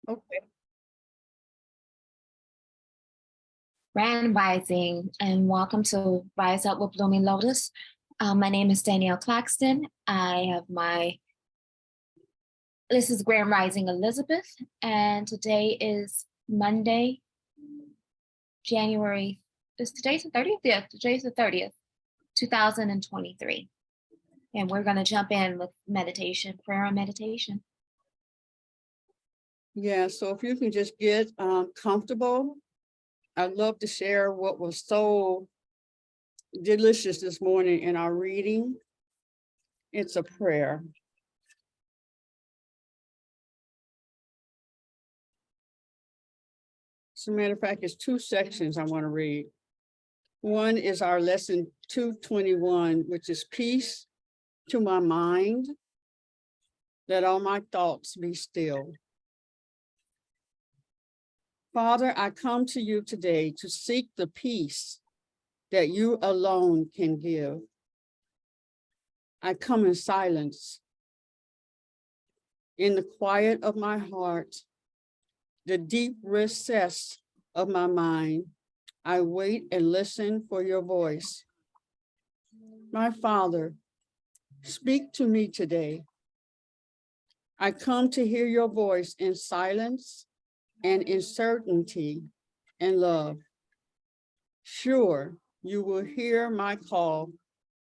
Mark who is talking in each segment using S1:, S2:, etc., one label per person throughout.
S1: Okay.
S2: Grand Rising, and welcome to Rise Up with Blooming Lotus. My name is Danyelle Claxton. This is Grand Rising Elizabeth, and today is Monday, January, today's the 30th? Yeah, today's the 30th, 2023. And we're going to jump in with meditation, prayer and meditation.
S1: Yeah, so if you can just get comfortable, I'd love to share what was so delicious this morning in our reading. It's a prayer. As a matter of fact, it's two sections I want to read. One is our lesson 221, which is peace to my mind, let all my thoughts be still. Father, I come to you today to seek the peace that you alone can give. I come in silence, in the quiet of my heart, the deep recess of my mind. I wait and listen for your voice. My Father, speak to me today. I come to hear your voice in silence and in certainty and love. Sure, you will hear my call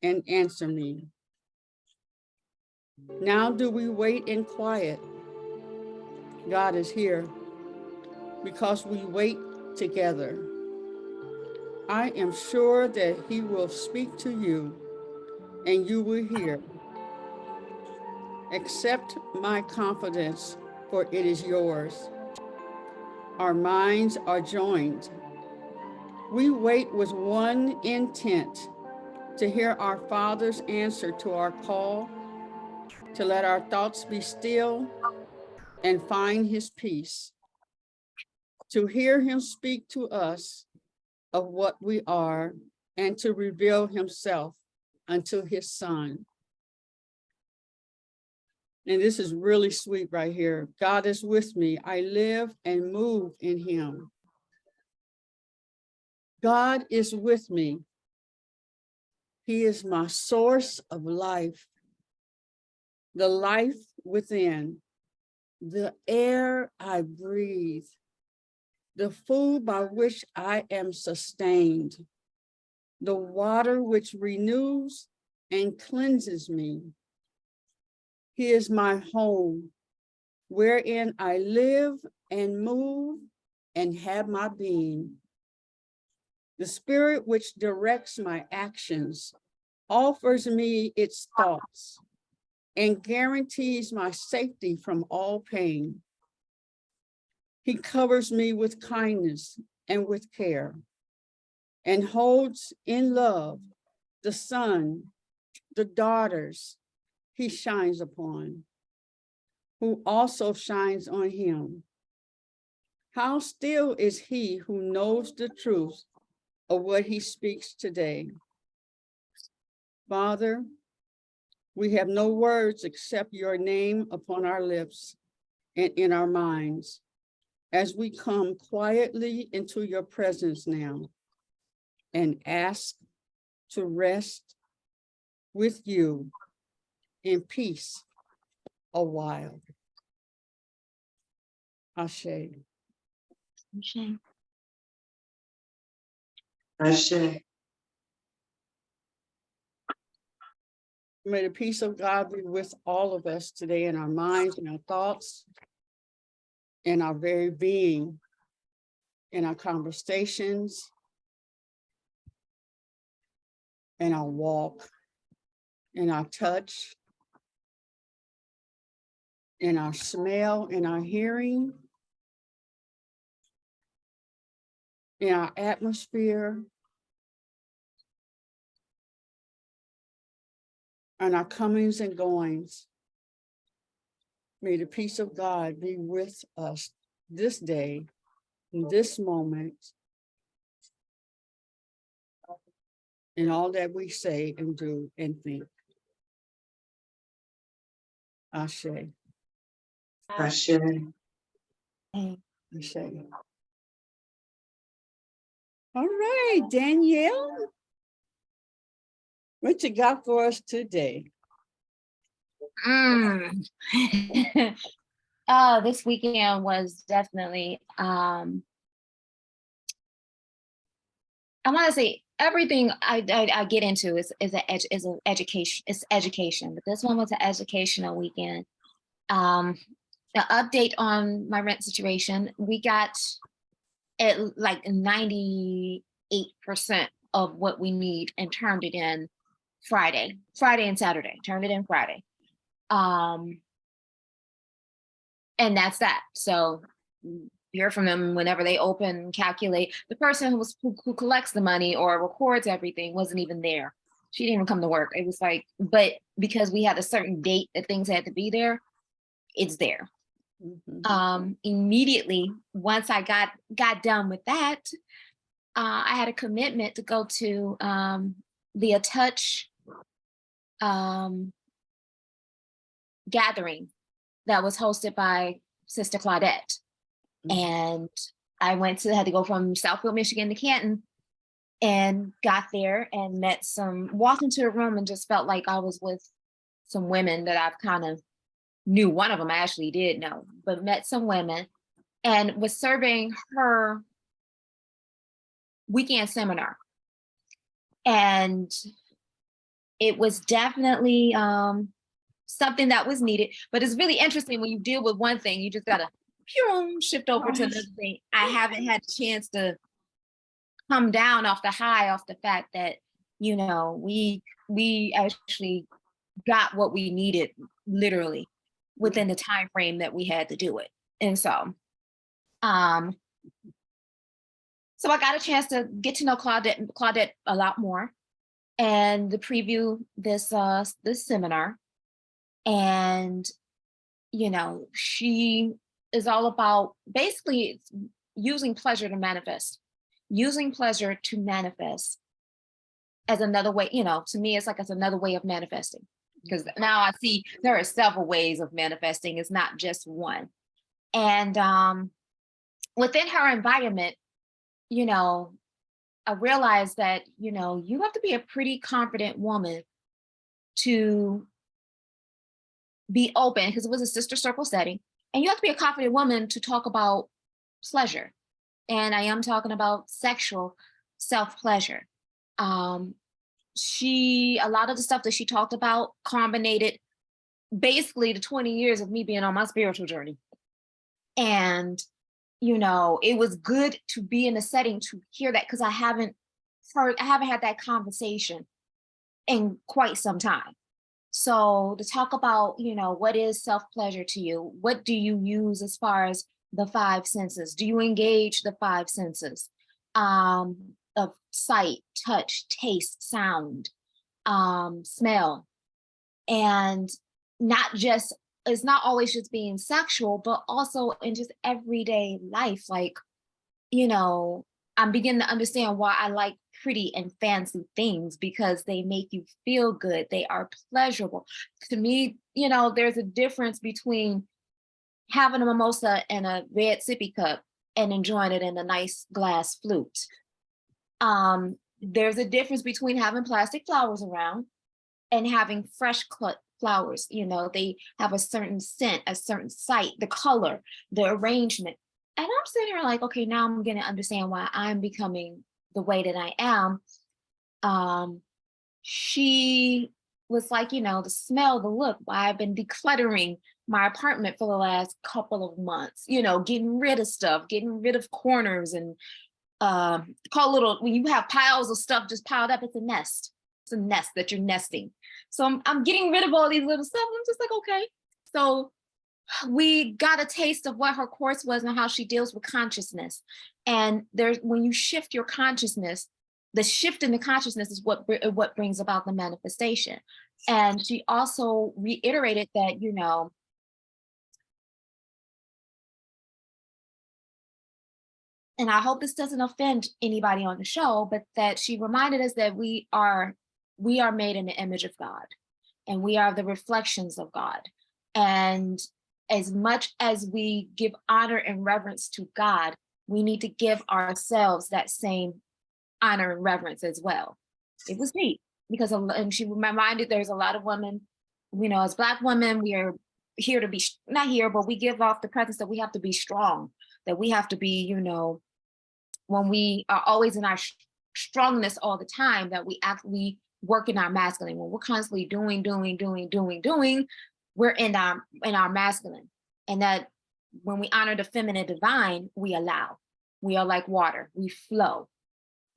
S1: and answer me. Now do we wait in quiet? God is here because we wait together. I am sure that he will speak to you and you will hear. Accept my confidence, for it is yours. Our minds are joined. We wait with one intent, to hear our Father's answer to our call, to let our thoughts be still and find his peace, to hear him speak to us of what we are and to reveal himself unto his Son. And this is really sweet right here. God is with me. I live and move in him. God is with me. He is my source of life, the life within, the air I breathe, the food by which I am sustained, the water which renews and cleanses me. He is my home, wherein I live and move and have my being. The spirit which directs my actions offers me its thoughts and guarantees my safety from all pain. He covers me with kindness and with care and holds in love the son, the daughters he shines upon, who also shines on him. How still is he who knows the truth of what he speaks today. Father, we have no words except your name upon our lips and in our minds as we come quietly into your presence now and ask to rest with you in peace a while. Ashe.
S2: Ashe.
S3: Ashe.
S1: May the peace of God be with all of us today in our minds and our thoughts, in our very being, in our conversations, in our walk, in our touch, in our smell, in our hearing, in our atmosphere, and our comings and goings. May the peace of God be with us this day, in this moment, in all that we say and do and think. Ashe.
S3: Ashe.
S2: Mm.
S1: I say. All right, Danyelle, what you got for us today?
S2: Oh, this weekend was definitely, I want to say everything I get into is an education. It's education, but this one was an educational weekend. Um, the update on my rent situation, we got at like 98% of what we need and turned it in Friday and Saturday. Turned it in Friday. And that's that. So hear from them whenever they open, calculate. The person who collects the money or records everything wasn't even there. She didn't even come to work. It was like, but because we had a certain date that things had to be there, it's there. Immediately once I got done with that, I had a commitment to go to the A Touch gathering that was hosted by Sister Claudette. And I had to go from Southfield, Michigan to Canton, and got there and walked into a room and just felt like I was with some women that I've kind of knew. One of them I actually did know, but met some women and was serving her weekend seminar. And it was definitely something that was needed, but it's really interesting when you deal with one thing, you just gotta shift over to another thing. I haven't had a chance to come down off the fact that, we actually got what we needed literally within the time frame that we had to do it. And so I got a chance to get to know Claudette a lot more and to preview this seminar. And she is all about basically using pleasure to manifest as another way. To me, it's like it's another way of manifesting, because now I see there are several ways of manifesting. It's not just one. And within her environment, I realized that, you have to be a pretty confident woman to be open, because it was a sister circle setting, and you have to be a confident woman to talk about pleasure. And I am talking about sexual self-pleasure. A lot of the stuff that she talked about combinated basically the 20 years of me being on my spiritual journey. And, it was good to be in a setting to hear that, because I haven't had that conversation in quite some time. So to talk about, what is self-pleasure to you? What do you use as far as the five senses? Do you engage the five senses of sight, touch, taste, sound, smell? And it's not always just being sexual, but also in just everyday life. Like, I'm beginning to understand why I like pretty and fancy things, because they make you feel good. They are pleasurable. To me, there's a difference between having a mimosa in a red sippy cup and enjoying it in a nice glass flute. There's a difference between having plastic flowers around and having fresh cut flowers. They have a certain scent, a certain sight, the color, the arrangement. And I'm sitting here like, okay, now I'm going to understand why I'm becoming the way that I am. She was like, the smell, the look, why I've been decluttering my apartment for the last couple of months, getting rid of stuff, getting rid of corners, and when you have piles of stuff just piled up, it's a nest. It's a nest that you're nesting. So I'm getting rid of all these little stuff. I'm just like, okay. So we got a taste of what her course was and how she deals with consciousness. And when you shift your consciousness, the shift in the consciousness is what brings about the manifestation. And she also reiterated that, and I hope this doesn't offend anybody on the show, but that she reminded us that we are made in the image of God, and we are the reflections of God. And as much as we give honor and reverence to God, we need to give ourselves that same honor and reverence as well. It was deep because, and she reminded, there's a lot of women, you know, as Black women, we are here to be, not here, but we give off the presence that we have to be strong, that we have to be, you know, when we are always in our strongness all the time, that we actually work in our masculine. When we're constantly doing, we're in our masculine. And that when we honor the feminine divine, we allow. We are like water, we flow.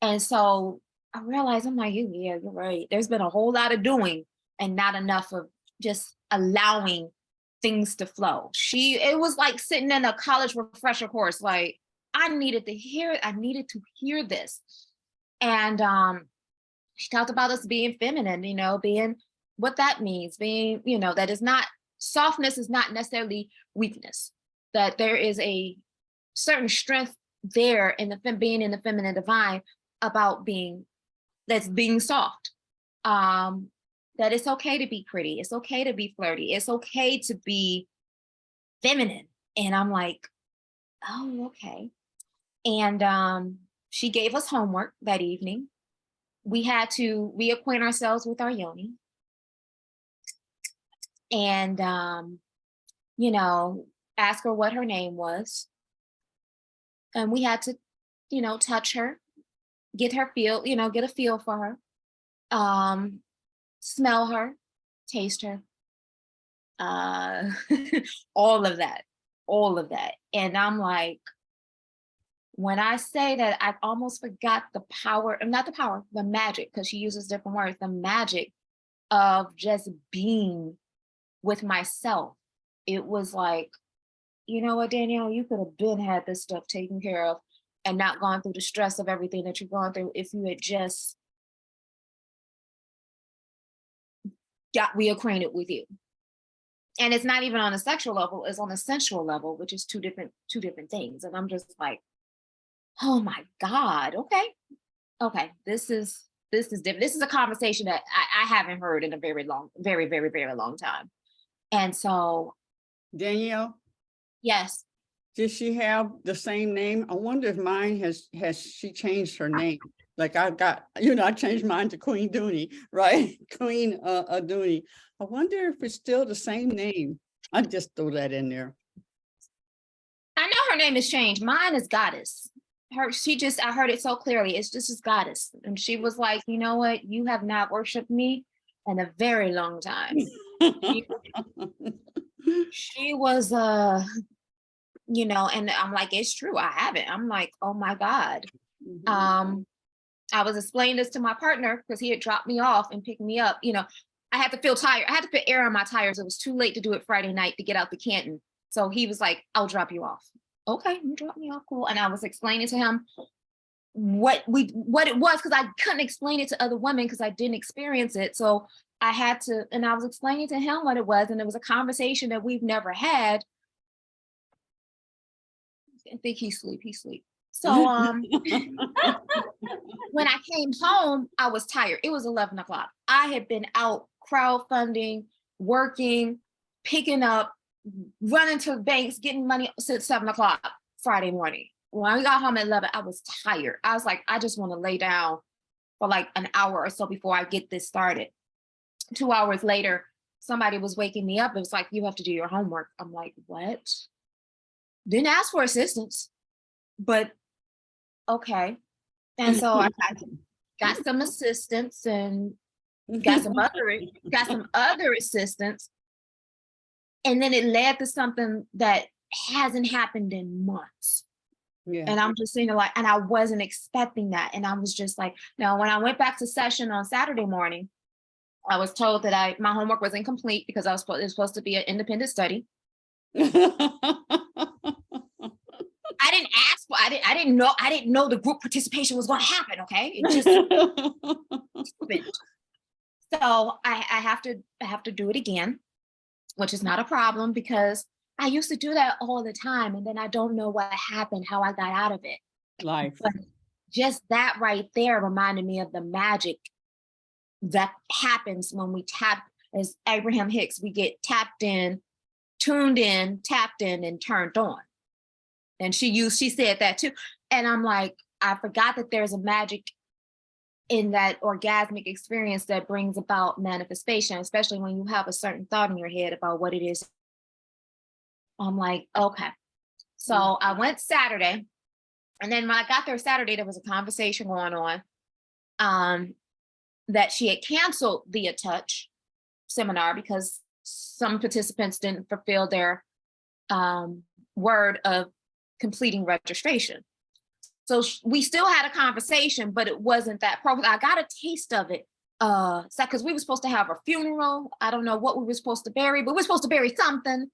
S2: And so I realized, I'm like, yeah, you're right. There's been a whole lot of doing and not enough of just allowing things to flow. It was like sitting in a college refresher course. Like I needed to hear this. And she talked about us being feminine, you know, being what that means, being, you know, that is not, softness is not necessarily weakness, that there is a certain strength there in the being in the feminine divine about being soft. That it's okay to be pretty, it's okay to be flirty, it's okay to be feminine. And I'm like, oh, okay. And she gave us homework that evening. We had to reacquaint ourselves with our yoni. And, you know, ask her what her name was. And we had to, you know, touch her, get her feel, you know, get a feel for her, smell her, taste her, all of that. And I'm like, when I say that, I almost forgot the power, not the power, the magic, because she uses different words, the magic of just being with myself. It was like, you know what, Danyelle, you could have had this stuff taken care of and not gone through the stress of everything that you're going through if you had just got reacquainted with you. And it's not even on a sexual level, it's on a sensual level, which is two different things. And I'm just like, oh my God, okay, this is different. This is a conversation that I haven't heard in a very long time. And so,
S1: Danyelle,
S2: yes.
S1: did she have the same name? I wonder if mine has she changed her name? Like I got, you know, I changed mine to Queen Dooney, right? Queen Dooney. I wonder if it's still the same name. I just threw that in there.
S2: I know her name has changed. Mine is Goddess. I heard it so clearly. It's just as Goddess. And she was like, you know what? You have not worshiped me in a very long time. She was, you know, and I'm like, it's true. I haven't. I'm like, oh my God.
S1: Mhm.
S2: I was explaining this to my partner because he had dropped me off and picked me up. You know, I had to feel tired. I had to put air on my tires. It was too late to do it Friday night to get out to Canton. So he was like, I'll drop you off. Okay, you drop me off, cool. And I was explaining to him what it was, because I couldn't explain it to other women because I didn't experience it. So I had to, and I was explaining to him what it was, and it was a conversation that we've never had. I think he's asleep. So when I came home, I was tired. It was 11 o'clock. I had been out crowdfunding, working, picking up, running to banks, getting money since 7 o'clock Friday morning. When I got home at 11, I was tired. I was like, I just want to lay down for like an hour or so before I get this started. 2 hours later, somebody was waking me up. It was like, you have to do your homework. I'm like, what? Didn't ask for assistance, but okay. And so I got some assistance and got some other assistance. And then it led to something that hasn't happened in months.
S1: Yeah.
S2: And I'm just saying, like, and I wasn't expecting that. And I was just like, now when I went back to session on Saturday morning, I was told that my homework was incomplete because it was supposed to be an independent study. I didn't ask for, I didn't know the group participation was going to happen. Okay. It just happened. So I have to do it again, which is not a problem because I used to do that all the time. And then I don't know what happened, how I got out of it.
S1: Life.
S2: But just that right there reminded me of the magic that happens when we tap, as Abraham Hicks, we get tapped in tuned in, tapped in, and turned on. And she said that too. And I'm like, I forgot that there's a magic in that orgasmic experience that brings about manifestation, especially when you have a certain thought in your head about what it is. I'm like, okay. So I went Saturday, and then when I got there Saturday, there was a conversation going on that she had canceled the A Touch seminar because some participants didn't fulfill their word of completing registration. So we still had a conversation, but it wasn't that program. I got a taste of it. Because we were supposed to have a funeral. I don't know what we were supposed to bury, but we were supposed to bury something.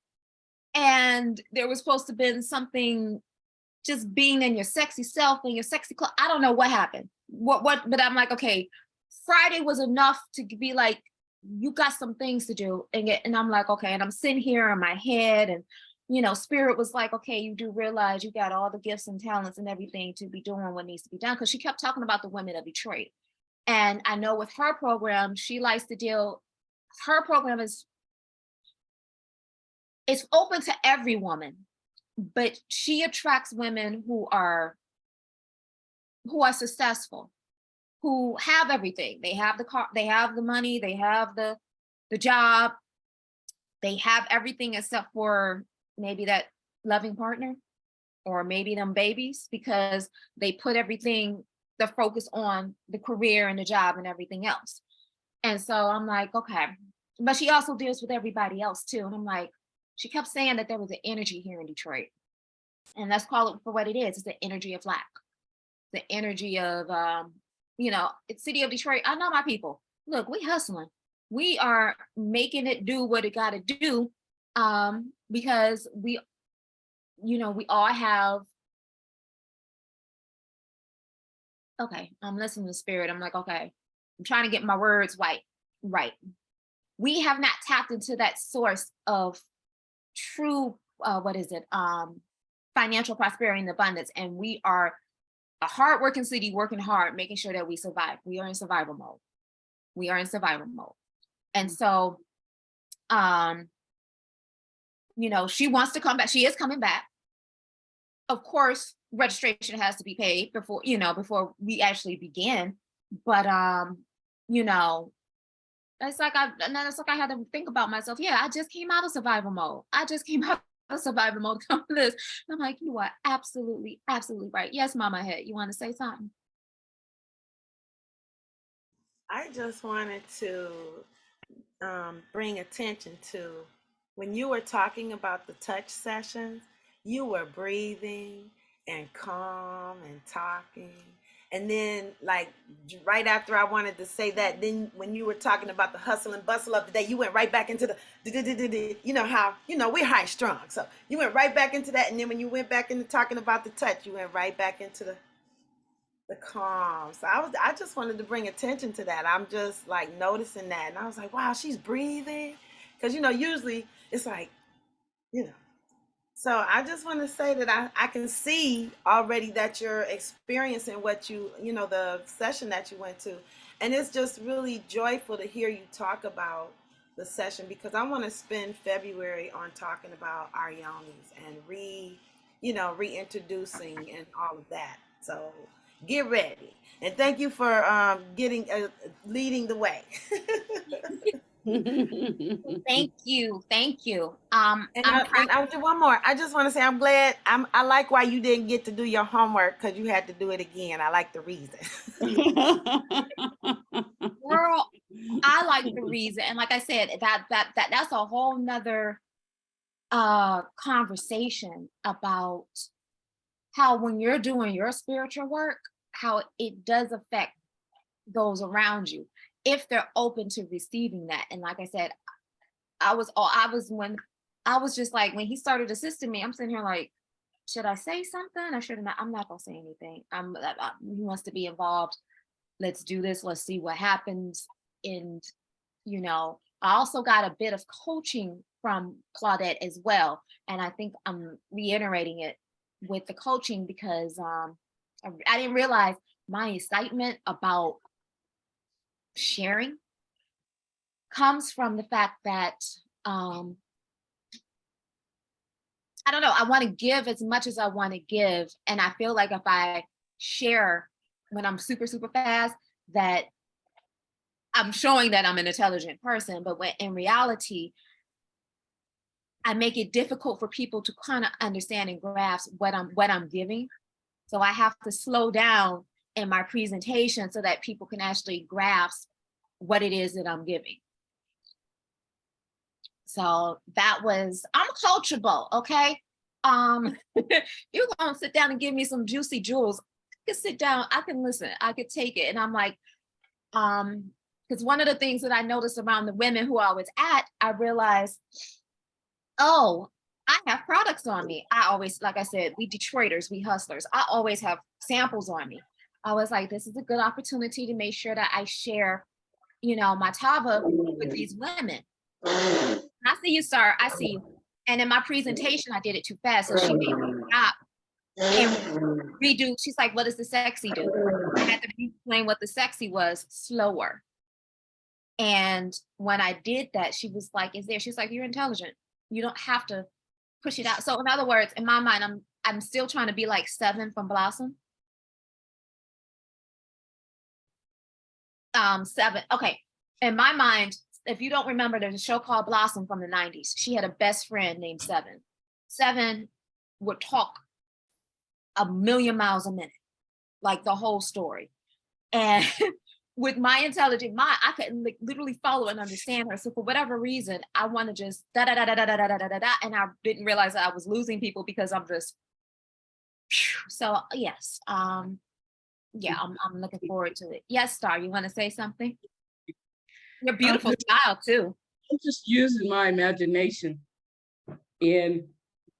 S2: And there was supposed to have been something, just being in your sexy self and your sexy clothes. I don't know what happened. But I'm like, okay, Friday was enough to be like, you got some things to do. And I'm like, okay, and I'm sitting here in my head, and Spirit was like, okay, you do realize you got all the gifts and talents and everything to be doing what needs to be done. Because she kept talking about the women of Detroit. And I know with her program, she likes to her program it's open to every woman, but she attracts women who are successful, who have everything. They have the car, they have the money, they have the job, they have everything except for maybe that loving partner, or maybe them babies, because they put everything, the focus on the career and the job and everything else. And so I'm like, okay, but she also deals with everybody else too. And I'm like, she kept saying that there was an energy here in Detroit, and let's call it for what it is. It's the energy of lack, the energy of, it's city of Detroit. I know my people. Look, we hustling. We are making it do what it got to do, because we all have. Okay, I'm listening to Spirit. I'm like, okay, I'm trying to get my words right. We have not tapped into that source of true, financial prosperity and abundance. And we are a hardworking city, working hard, making sure that we survive. We are in survival mode. And so, she wants to come back. She is coming back. Of course, registration has to be paid before we actually begin. But, it's like I had to think about myself. Yeah, I just came out of survival mode. To come to this. And I'm like, you are absolutely, absolutely right. Yes, Mama Head, you want to say something?
S3: I just wanted to bring attention to when you were talking about the touch sessions, you were breathing and calm and talking. And then, like, right after I wanted to say that, then when you were talking about the hustle and bustle of the day, you went right back into the, how, we're high strung. So you went right back into that. And then when you went back into talking about the touch, you went right back into the calm. So I just wanted to bring attention to that. I'm just like noticing that. And I was like, wow, she's breathing. Because, usually it's like, So I just want to say that I can see already that you're experiencing what the session that you went to. And it's just really joyful to hear you talk about the session, because I want to spend February on talking about our yonis and reintroducing and all of that. So get ready. And thank you for leading the way.
S2: Thank you.
S3: And I'll do one more. I just want to say I'm glad. I like why you didn't get to do your homework, because you had to do it again. I like the reason.
S2: Girl, I like the reason. And like I said, that's a whole nother conversation about how when you're doing your spiritual work, how it does affect those around you if they're open to receiving that. And like I said, I was just like, when he started assisting me, I'm sitting here like, should I say something or should I not? I'm not gonna say anything. He wants to be involved. Let's do this. Let's see what happens. And I also got a bit of coaching from Claudette as well. And I think I'm reiterating it with the coaching because I didn't realize my excitement about sharing comes from the fact that I don't know, I want to give as much as I want to give. And I feel like if I share when I'm super, super fast, that I'm showing that I'm an intelligent person. But when in reality, I make it difficult for people to kind of understand and grasp what I'm giving. So I have to slow down in my presentation so that people can actually grasp what it is that I'm giving. So that was, I'm coachable, okay? You're gonna sit down and give me some juicy jewels. I can sit down, I can listen, I could take it. And I'm like, because one of the things that I noticed around the women who I was at, I realized, oh, I have products on me. I always, like I said, we Detroiters, we hustlers. I always have samples on me. I was like, this is a good opportunity to make sure that I share, my Tava with these women. I see you, sir. I see you. And in my presentation, I did it too fast. So she made me stop and redo. She's like, what does the sexy do? I had to explain what the sexy was slower. And when I did that, she was like, she's like, you're intelligent. You don't have to push it out. So in other words, in my mind, I'm still trying to be like Seven from Blossom. Seven. Okay. In my mind, if you don't remember, there's a show called Blossom from the 90s. She had a best friend named Seven. Seven would talk a million miles a minute, like the whole story. And with my intelligent mind, I couldn't literally follow and understand her. So for whatever reason, I want to just da da da da da da da da da da, and I didn't realize that I was losing people because I'm just. So yes, yeah, I'm looking forward to it. Yes, Star, you want to say something? You're a beautiful child too.
S4: I'm just using my imagination. And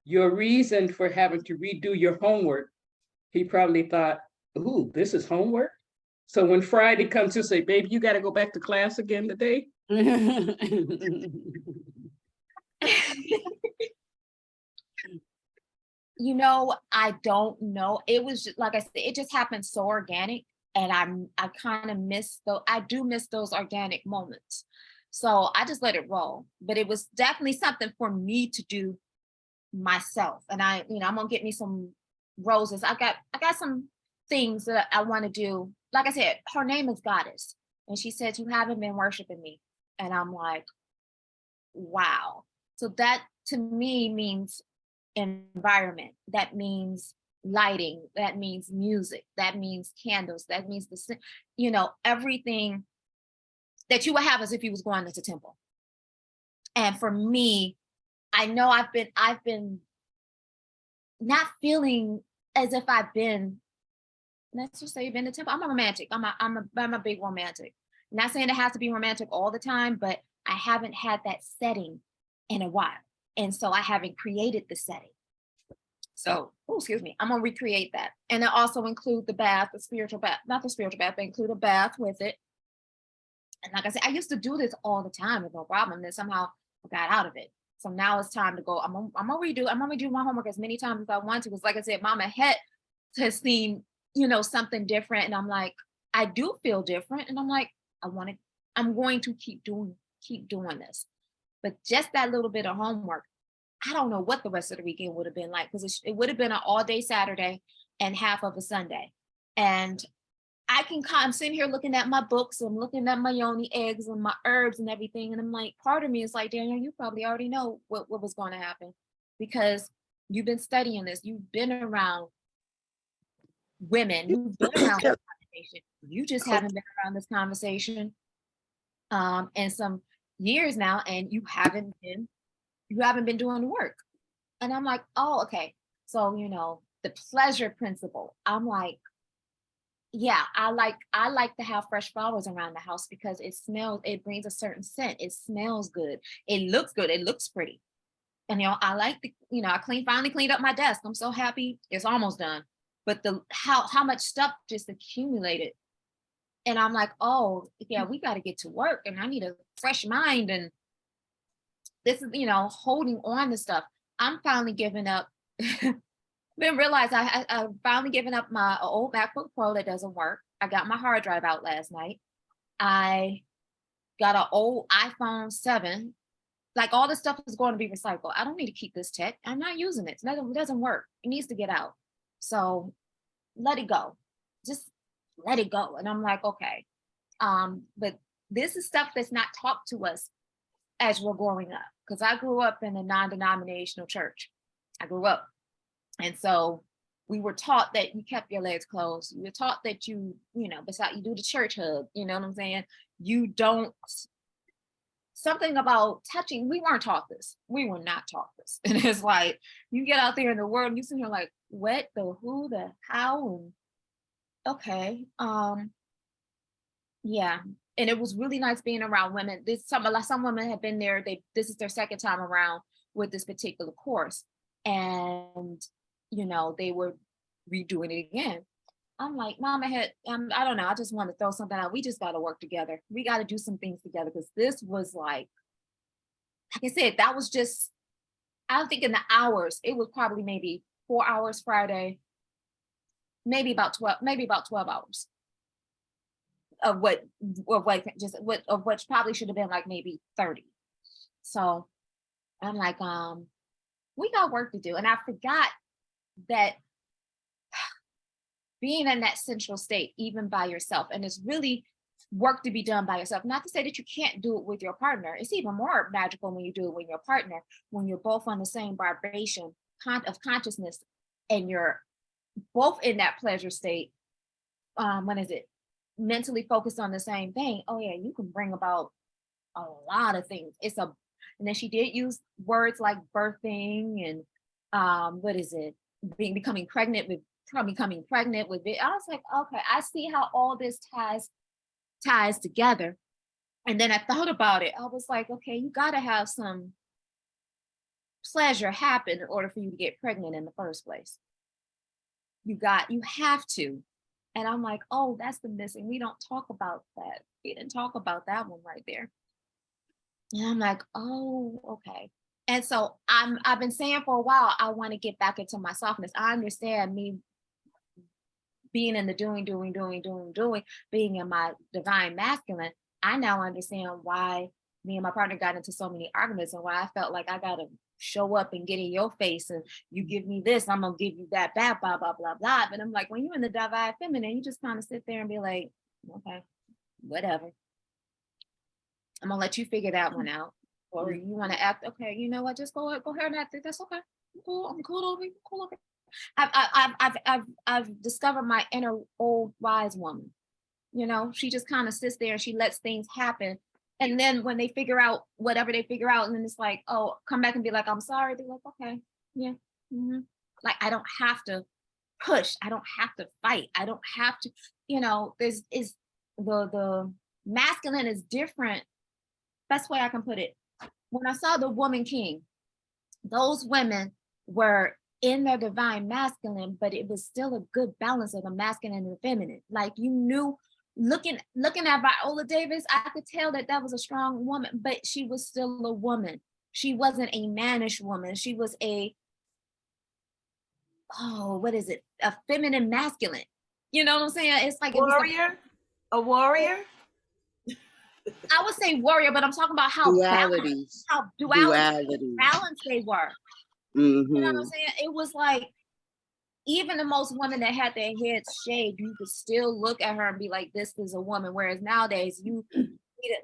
S4: your reason for having to redo your homework, he probably thought, ooh, this is homework? So when Friday comes to say, baby, you got to go back to class again today?
S2: I don't know. It was just, like I said, it just happened so organic. And I kind of I do miss those organic moments. So I just let it roll. But it was definitely something for me to do myself. And I'm gonna get me some roses. I got some things that I want to do. Like I said, her name is Goddess. And she said, you haven't been worshiping me. And I'm like, wow. So that to me means environment. That means lighting. That means music. That means candles. That means everything that you would have as if you was going to the temple. And for me, I know I've been not feeling as if I've been, let's just say you've been to temple. I'm a romantic. I'm a big romantic. I'm not saying it has to be romantic all the time, but I haven't had that setting in a while. And so I haven't created the setting. So, excuse me, I'm gonna recreate that. And I also include the bath, the spiritual bath, not the spiritual bath, but include a bath with it. And like I said, I used to do this all the time with no problem. Then somehow I got out of it. So now it's time to go. I'm gonna redo my homework as many times as I want to. Because like I said, Mama has seen, something different. And I'm like, I do feel different. And I'm like, I'm going to keep doing this. But just that little bit of homework, I don't know what the rest of the weekend would have been like, because it would have been an all-day Saturday and half of a Sunday. And I'm sitting here looking at my books, I'm looking at my yoni eggs and my herbs and everything. And I'm like, part of me is like, Danielle, you probably already know what was going to happen, because you've been studying this. You've been around women. You've been around this conversation. You just haven't been around this conversation in some years now, and you haven't been doing the work. And I'm like, oh, okay. So, the pleasure principle. I'm like, yeah, I like to have fresh flowers around the house because it brings a certain scent. It smells good. It looks good. It looks pretty. And, I like I finally cleaned up my desk. I'm so happy. It's almost done. But how much stuff just accumulated. And I'm like, oh, yeah, we got to get to work, and I need a fresh mind. And this is, holding on to stuff. I'm finally giving up. Then realized I finally given up my old MacBook Pro that doesn't work. I got my hard drive out last night. I got an old iPhone 7 like all this stuff is going to be recycled. I don't need to keep this tech. I'm not using it. It doesn't work. It needs to get out. So let it go. Just let it go. And I'm like, okay. But this is stuff that's not taught to us as we're growing up. Because I grew up in a non-denominational church. I grew up. And so we were taught that you kept your legs closed. We were taught that besides you do the church hug, you know what I'm saying? You don't, something about touching, we weren't taught this. We were not taught this. And it's like, you get out there in the world and you sit here like, what, the who, the how, and okay. Yeah. And it was really nice being around women. Some women have been there. This is their second time around with this particular course. And, they were redoing it again. I'm like, Mom, I don't know. I just want to throw something out. We just got to work together. We got to do some things together, because this was like I said, that was just, I don't think in the hours, it was probably maybe 4 hours Friday, maybe about 12 hours of what probably should have been like maybe 30. So I'm like, we got work to do. And I forgot that being in that central state, even by yourself, and it's really work to be done by yourself. Not to say that you can't do it with your partner. It's even more magical when you do it with your partner, when you're both on the same vibration of consciousness and you're both in that pleasure state. Mentally focused on the same thing. Oh yeah, you can bring about a lot of things. And then she did use words like birthing and becoming pregnant with it. I was like, okay, I see how all this ties together. And then I thought about it. I was like, okay, you got to have some pleasure happen in order for you to get pregnant in the first place. You have to. And I'm like, oh, that's the missing. We don't talk about that. We didn't talk about that one right there. And I'm like, oh, okay. And so I've been saying for a while, I want to get back into my softness. I understand me being in the doing, being in my divine masculine. I now understand why me and my partner got into so many arguments and why I felt like I got to show up and get in your face and you give me this, I'm going to give you that, blah, blah, blah, blah, blah. But I'm like, when you're in the divine feminine, you just kind of sit there and be like, okay, whatever. I'm going to let you figure that one out. Or you want to act, okay, you know what, just go ahead and act it. That's okay. I'm cool over it. I've discovered my inner old wise woman. She just kind of sits there and she lets things happen. And then when they figure out whatever they figure out, and then it's like, oh, come back and be like, I'm sorry. They're like, okay, yeah. Mm-hmm. Like, I don't have to push. I don't have to fight. I don't have to, the masculine is different. Best way I can put it. When I saw the woman king, those women were in their divine masculine, but it was still a good balance of the masculine and the feminine. Like, you knew, looking at Viola Davis, I could tell that was a strong woman, but she was still a woman. She wasn't a mannish woman. She was a feminine masculine. You know what I'm saying? It's like
S3: a warrior.
S2: I would say warrior, but I'm talking about how duality balance they were.
S5: Mm-hmm.
S2: You know what I'm saying? It was like, even the most women that had their heads shaved, you could still look at her and be like, this is a woman. Whereas nowadays,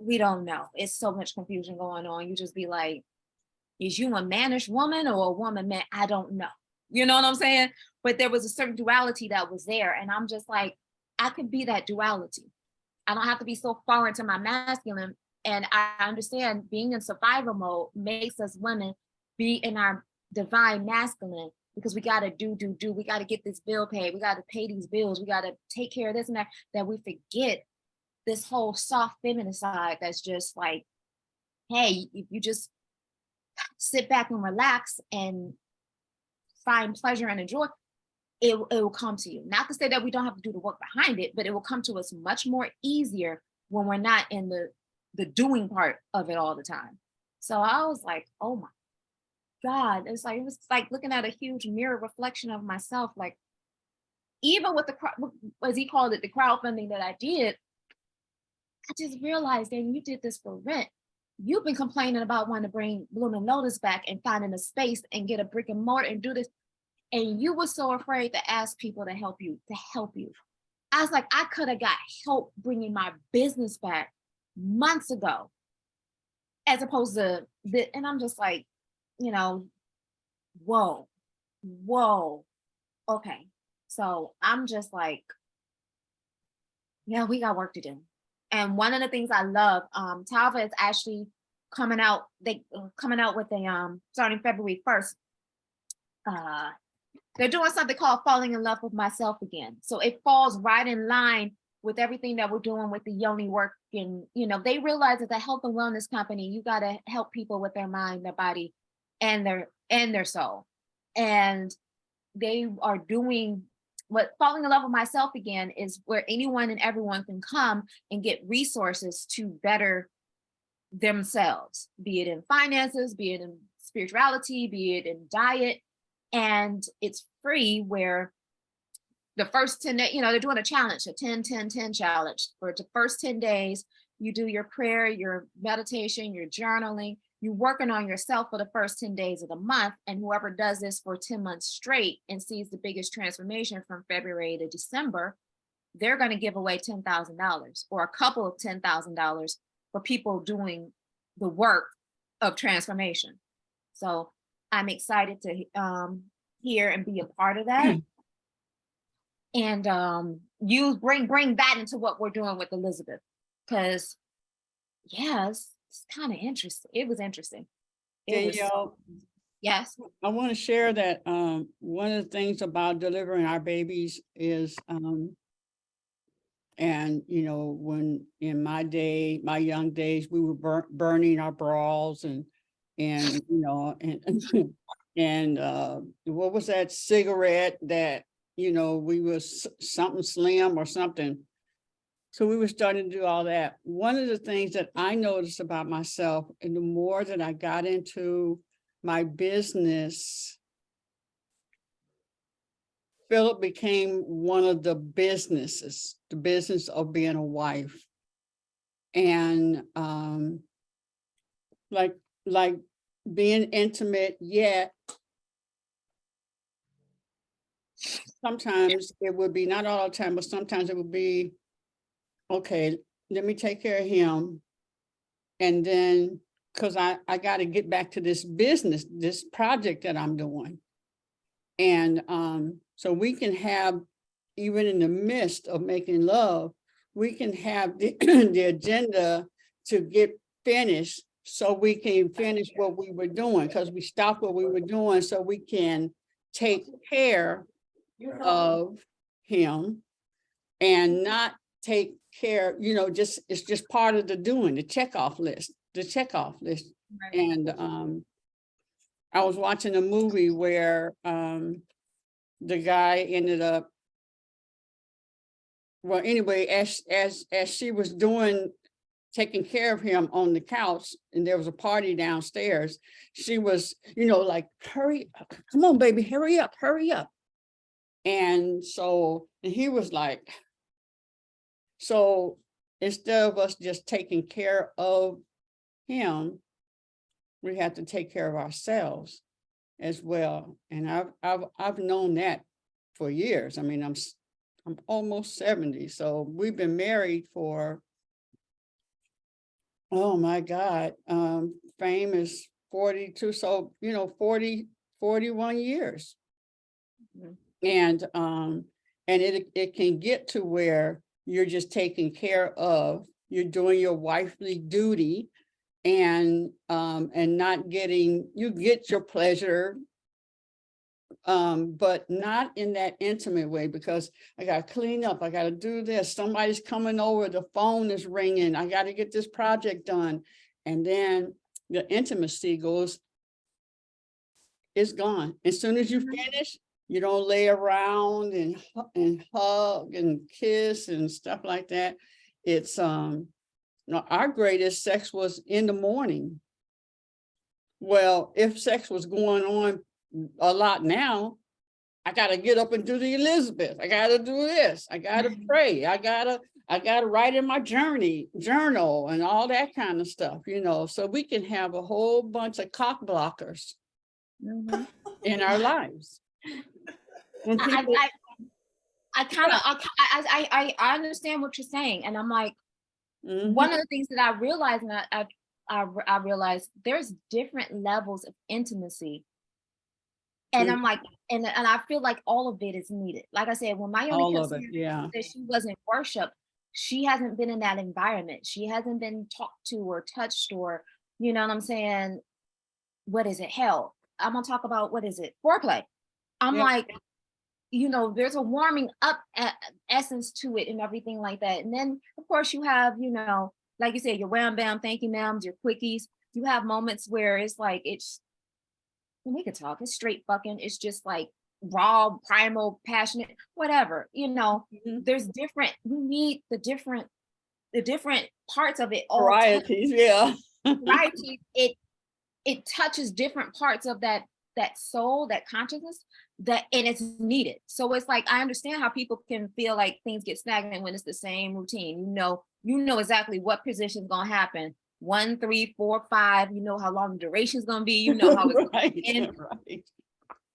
S2: we don't know. It's so much confusion going on. You just be like, is you a mannish woman or a woman man? I don't know. You know what I'm saying? But there was a certain duality that was there. And I'm just like, I could be that duality. I don't have to be so far into my masculine. And I understand being in survival mode makes us women be in our divine masculine, because we got to do. We got to get this bill paid. We got to pay these bills. We got to take care of this and that we forget this whole soft feminine side that's just like, hey, if you just sit back and relax and find pleasure and enjoy, it will come to you. Not to say that we don't have to do the work behind it, but it will come to us much more easier when we're not in the doing part of it all the time. So I was like, oh my God, it was like looking at a huge mirror reflection of myself. Like, even with as he called it, the crowdfunding that I did, I just realized that you did this for rent. you've been complaining about wanting to bring Bloom and Lotus back and finding a space and get a brick and mortar and do this. And you were so afraid to ask people to help you, I was like, I could have got help bringing my business back months ago, as opposed to this. And I'm just like, you know, whoa. Okay. So I'm just like, yeah, we got work to do. And one of the things I love, Talva is actually coming out, coming out with a, starting February 1st, they're doing something called Falling in Love with Myself Again. So it falls right in line with everything that we're doing with the Yoni work. And, you know, they realize as a health and wellness company, you got to help people with their mind, their body, and their soul. And they are doing what Falling in Love with Myself Again is, where anyone and everyone can come and get resources to better themselves, be it in finances, be it in spirituality, be it in diet. And it's free, where the first 10 days, you know, they're doing a challenge, a 10-10-10 challenge. For the first 10 days, you do your prayer, your meditation, your journaling, you're working on yourself for the first 10 days of the month. And whoever does this for 10 months straight and sees the biggest transformation from February to December, they're going to give away $10,000 or a couple of $10,000 for people doing the work of transformation. So I'm excited to hear and be a part of that. And you bring that into what we're doing with Elizabeth, because yeah, it's kind of interesting. It was interesting.
S1: Danyelle,
S2: Yes.
S1: I want to share that one of the things about delivering our babies is, and you know, when in my young days, we were burning our bras and you know, and what was that cigarette that, you know, we was something slim or something. So we were starting to do all that. One of the things that I noticed about myself, and the more that I got into my business, Philip became one of the businesses, the business of being a wife. And like being intimate, yet sometimes it would be, not all the time, but sometimes it would be, okay, let me take care of him. And then, because I got to get back to this business, this project that I'm doing. And so we can have, even in the midst of making love, we can have the, the agenda to get finished, so we can finish what we were doing, because we stopped what we were doing so we can take care of him and not take care, you know, just, it's just part of the doing, the checkoff list. Right. And I was watching a movie where the guy ended up, well, anyway, as she was taking care of him on the couch, and there was a party downstairs, she was, you know, like, hurry, come on, baby, hurry up. And so, and he was like, so instead of us just taking care of him, we have to take care of ourselves as well. And I've known that for years. I mean, I'm almost 70, so we've been married for, oh my God, Fame is 42, so, you know, 41 years. Mm-hmm. And it can get to where you're just taking care of, you're doing your wifely duty, and not getting, you get your pleasure, but not in that intimate way, because I got to clean up, I got to do this, somebody's coming over, the phone is ringing, I got to get this project done. And then the intimacy it's gone. As soon as you finish, you don't lay around and hug and kiss and stuff like that. It's no, our greatest sex was in the morning. Well, if sex was going on a lot now, I gotta get up and do the Elizabeth. I gotta do this. I gotta pray. I gotta write in my journal and all that kind of stuff, so we can have a whole bunch of cock blockers
S2: Mhm.
S1: in our lives. When
S2: I
S1: people,
S2: I kind of I understand what you're saying, and I'm like,
S1: Mhm.
S2: one of the things that I realized, and I realized there's different levels of intimacy, and I'm like, and I feel like all of it is needed. Like I said, when my only
S1: all of it,
S2: concern
S1: yeah.
S2: that she wasn't worship, she hasn't been in that environment. She hasn't been talked to or touched, or you know what I'm saying? What is it? Hell, I'm gonna talk about, what is it? Foreplay. I'm
S1: Yeah.
S2: like, there's a warming up essence to it and everything like that. And then, of course, you have, like you said, your wham bam, thank you, ma'ams, your quickies. You have moments where it's like, we could talk, it's straight fucking, it's just like raw, primal, passionate, whatever,
S1: Mhm.
S2: there's different, you need the different parts of it all.
S1: Varieties, yeah.
S2: Variety, it touches different parts of that soul, that consciousness, and it's needed. So it's like, I understand how people can feel like things get stagnant when it's the same routine. You know exactly what position is gonna happen. 1, 3, 4, 5. You know how long the duration is gonna be. You know how it's
S1: Right,
S2: gonna end.
S1: right.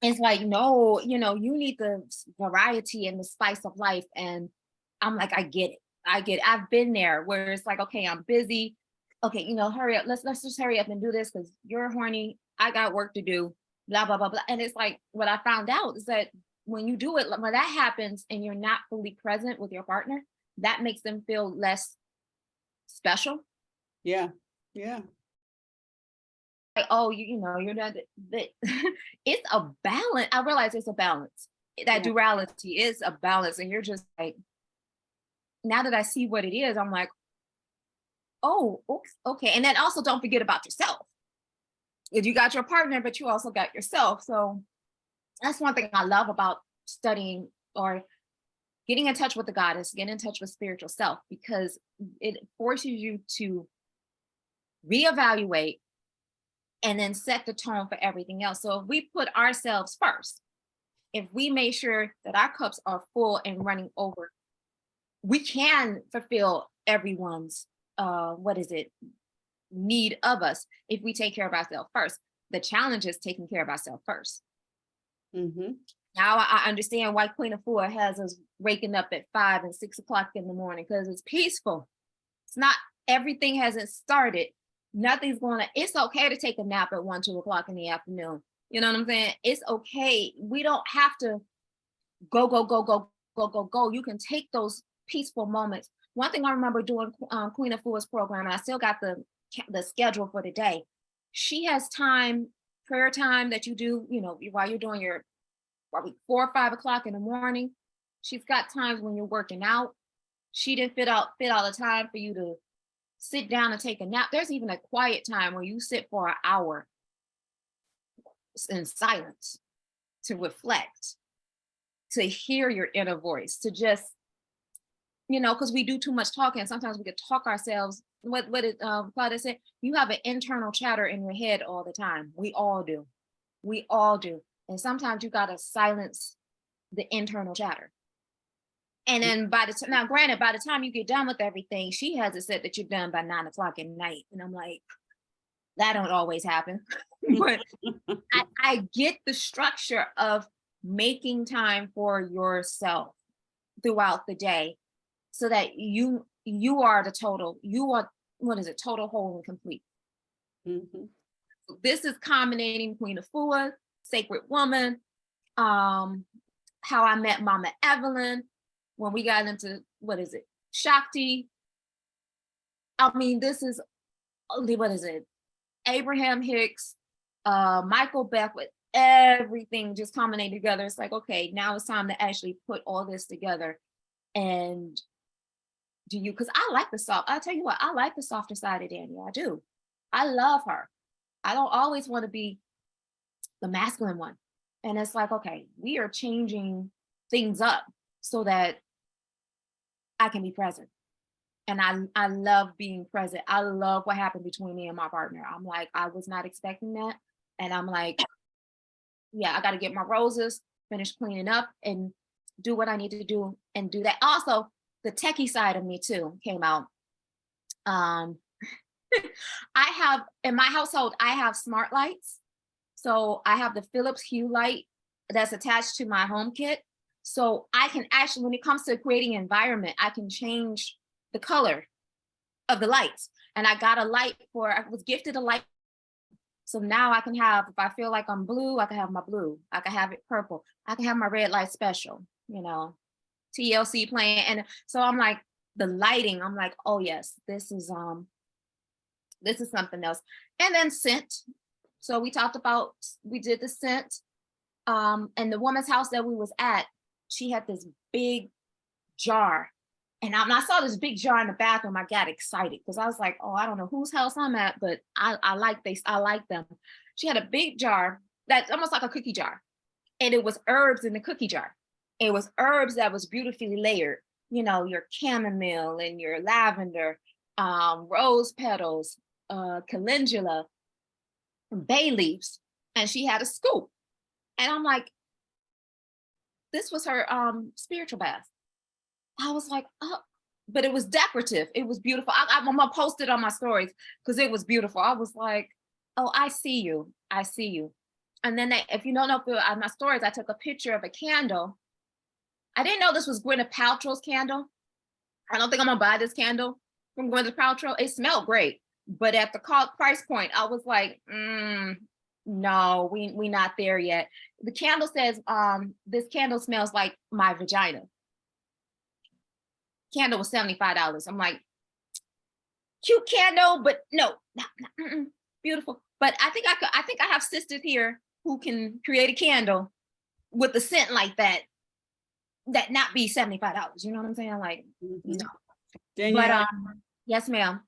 S2: It's like, no, you need the variety and the spice of life. And I'm like, I get it. I've been there where it's like, okay, I'm busy. Okay, hurry up. Let's just hurry up and do this because you're horny. I got work to do. Blah, blah, blah, blah. And it's like, what I found out is that when you do it, when that happens and you're not fully present with your partner, that makes them feel less special.
S1: Yeah, yeah.
S2: Like, oh, you're not that. It's a balance. I realize it's a balance. That
S1: Yeah.
S2: duality is a balance. And you're just like, now that I see what it is, I'm like, oh, okay. And then also don't forget about yourself. If you got your partner, but you also got yourself. So that's one thing I love about studying or getting in touch with the goddess, getting in touch with spiritual self, because it forces you to reevaluate and then set the tone for everything else. So if we put ourselves first, if we make sure that our cups are full and running over, we can fulfill everyone's need of us if we take care of ourselves first. The challenge is taking care of ourselves first.
S1: Mm-hmm.
S2: Now I understand why Queen of Four has us waking up at 5 and 6 o'clock in the morning, because it's peaceful. It's not, everything hasn't started. Nothing's it's okay to take a nap at 1, 2 o'clock in the afternoon. You know what I'm saying? It's okay. We don't have to go, go, go, go, go, go, go. You can take those peaceful moments. One thing I remember doing Queen of Four's program, and I still got the schedule for the day. She has time, prayer time that you do, while you're doing your probably 4 or 5 o'clock in the morning. She's got times when you're working out. She didn't fit all the time for you to sit down and take a nap. There's even a quiet time where you sit for an hour in silence to reflect, to hear your inner voice, to just, because we do too much talking. Sometimes we could talk ourselves. What did Claudia say? You have an internal chatter in your head all the time. We all do. We all do. And sometimes you got to silence the internal chatter. And then now granted, by the time you get done with everything, she has it set that you're done by 9 o'clock at night. And I'm like, that don't always happen. But I get the structure of making time for yourself throughout the day so that you are total, whole, and complete.
S1: Mm-hmm.
S2: This is culminating Queen of Four, Sacred Woman, how I met Mama Evelyn, when we got into, Shakti. I mean, this is, Abraham Hicks, Michael Beckwith, everything just culminated together. It's like, okay, now it's time to actually put all this together. And because I'll tell you what, I like the softer side of Danyelle. I do. I love her. I don't always want to be the masculine one. And it's like, okay, we are changing things up so that I can be present. And I love being present. I love what happened between me and my partner. I'm like, I was not expecting that. And I'm like, yeah, I got to get my roses. finish cleaning up and do what I need to do and do that. Also, the techie side of me too came out. I have, in my household, I have smart lights. So I have the Philips Hue light that's attached to my home kit. So I can actually, when it comes to creating environment, I can change the color of the lights. And I got a light I was gifted a light. So now I can have, if I feel like I'm blue, I can have my blue. I can have it purple. I can have my red light special, you know, TLC playing. And so I'm like, the lighting, I'm like, oh yes, this is something else. And then scent. So we did the scent. And the woman's house that we was at, she had this big jar. And when I saw this big jar in the bathroom, I got excited because I was like, oh, I don't know whose house I'm at, but I like them. She had a big jar that's almost like a cookie jar. And it was herbs in the cookie jar. It was herbs that was beautifully layered. You know, your chamomile and your lavender, rose petals, calendula, bay leaves. And she had a scoop. And I'm like, this was her spiritual bath. I was like, oh, but it was decorative. It was beautiful. I'm gonna post it on my stories because it was beautiful. I was like, oh, I see you. I see you. And then if you don't know, on my stories, I took a picture of a candle. I didn't know this was Gwyneth Paltrow's candle. I don't think I'm gonna buy this candle from Gwyneth Paltrow. It smelled great, but at the price point, I was like, no, we not there yet. The candle says, this candle smells like my vagina. Candle was $75. I'm like, cute candle, but no, beautiful. But I think I have sisters here who can create a candle with a scent like that not be $75. You know what I'm saying? Like, you know.
S1: Danyelle,
S2: But yes, ma'am.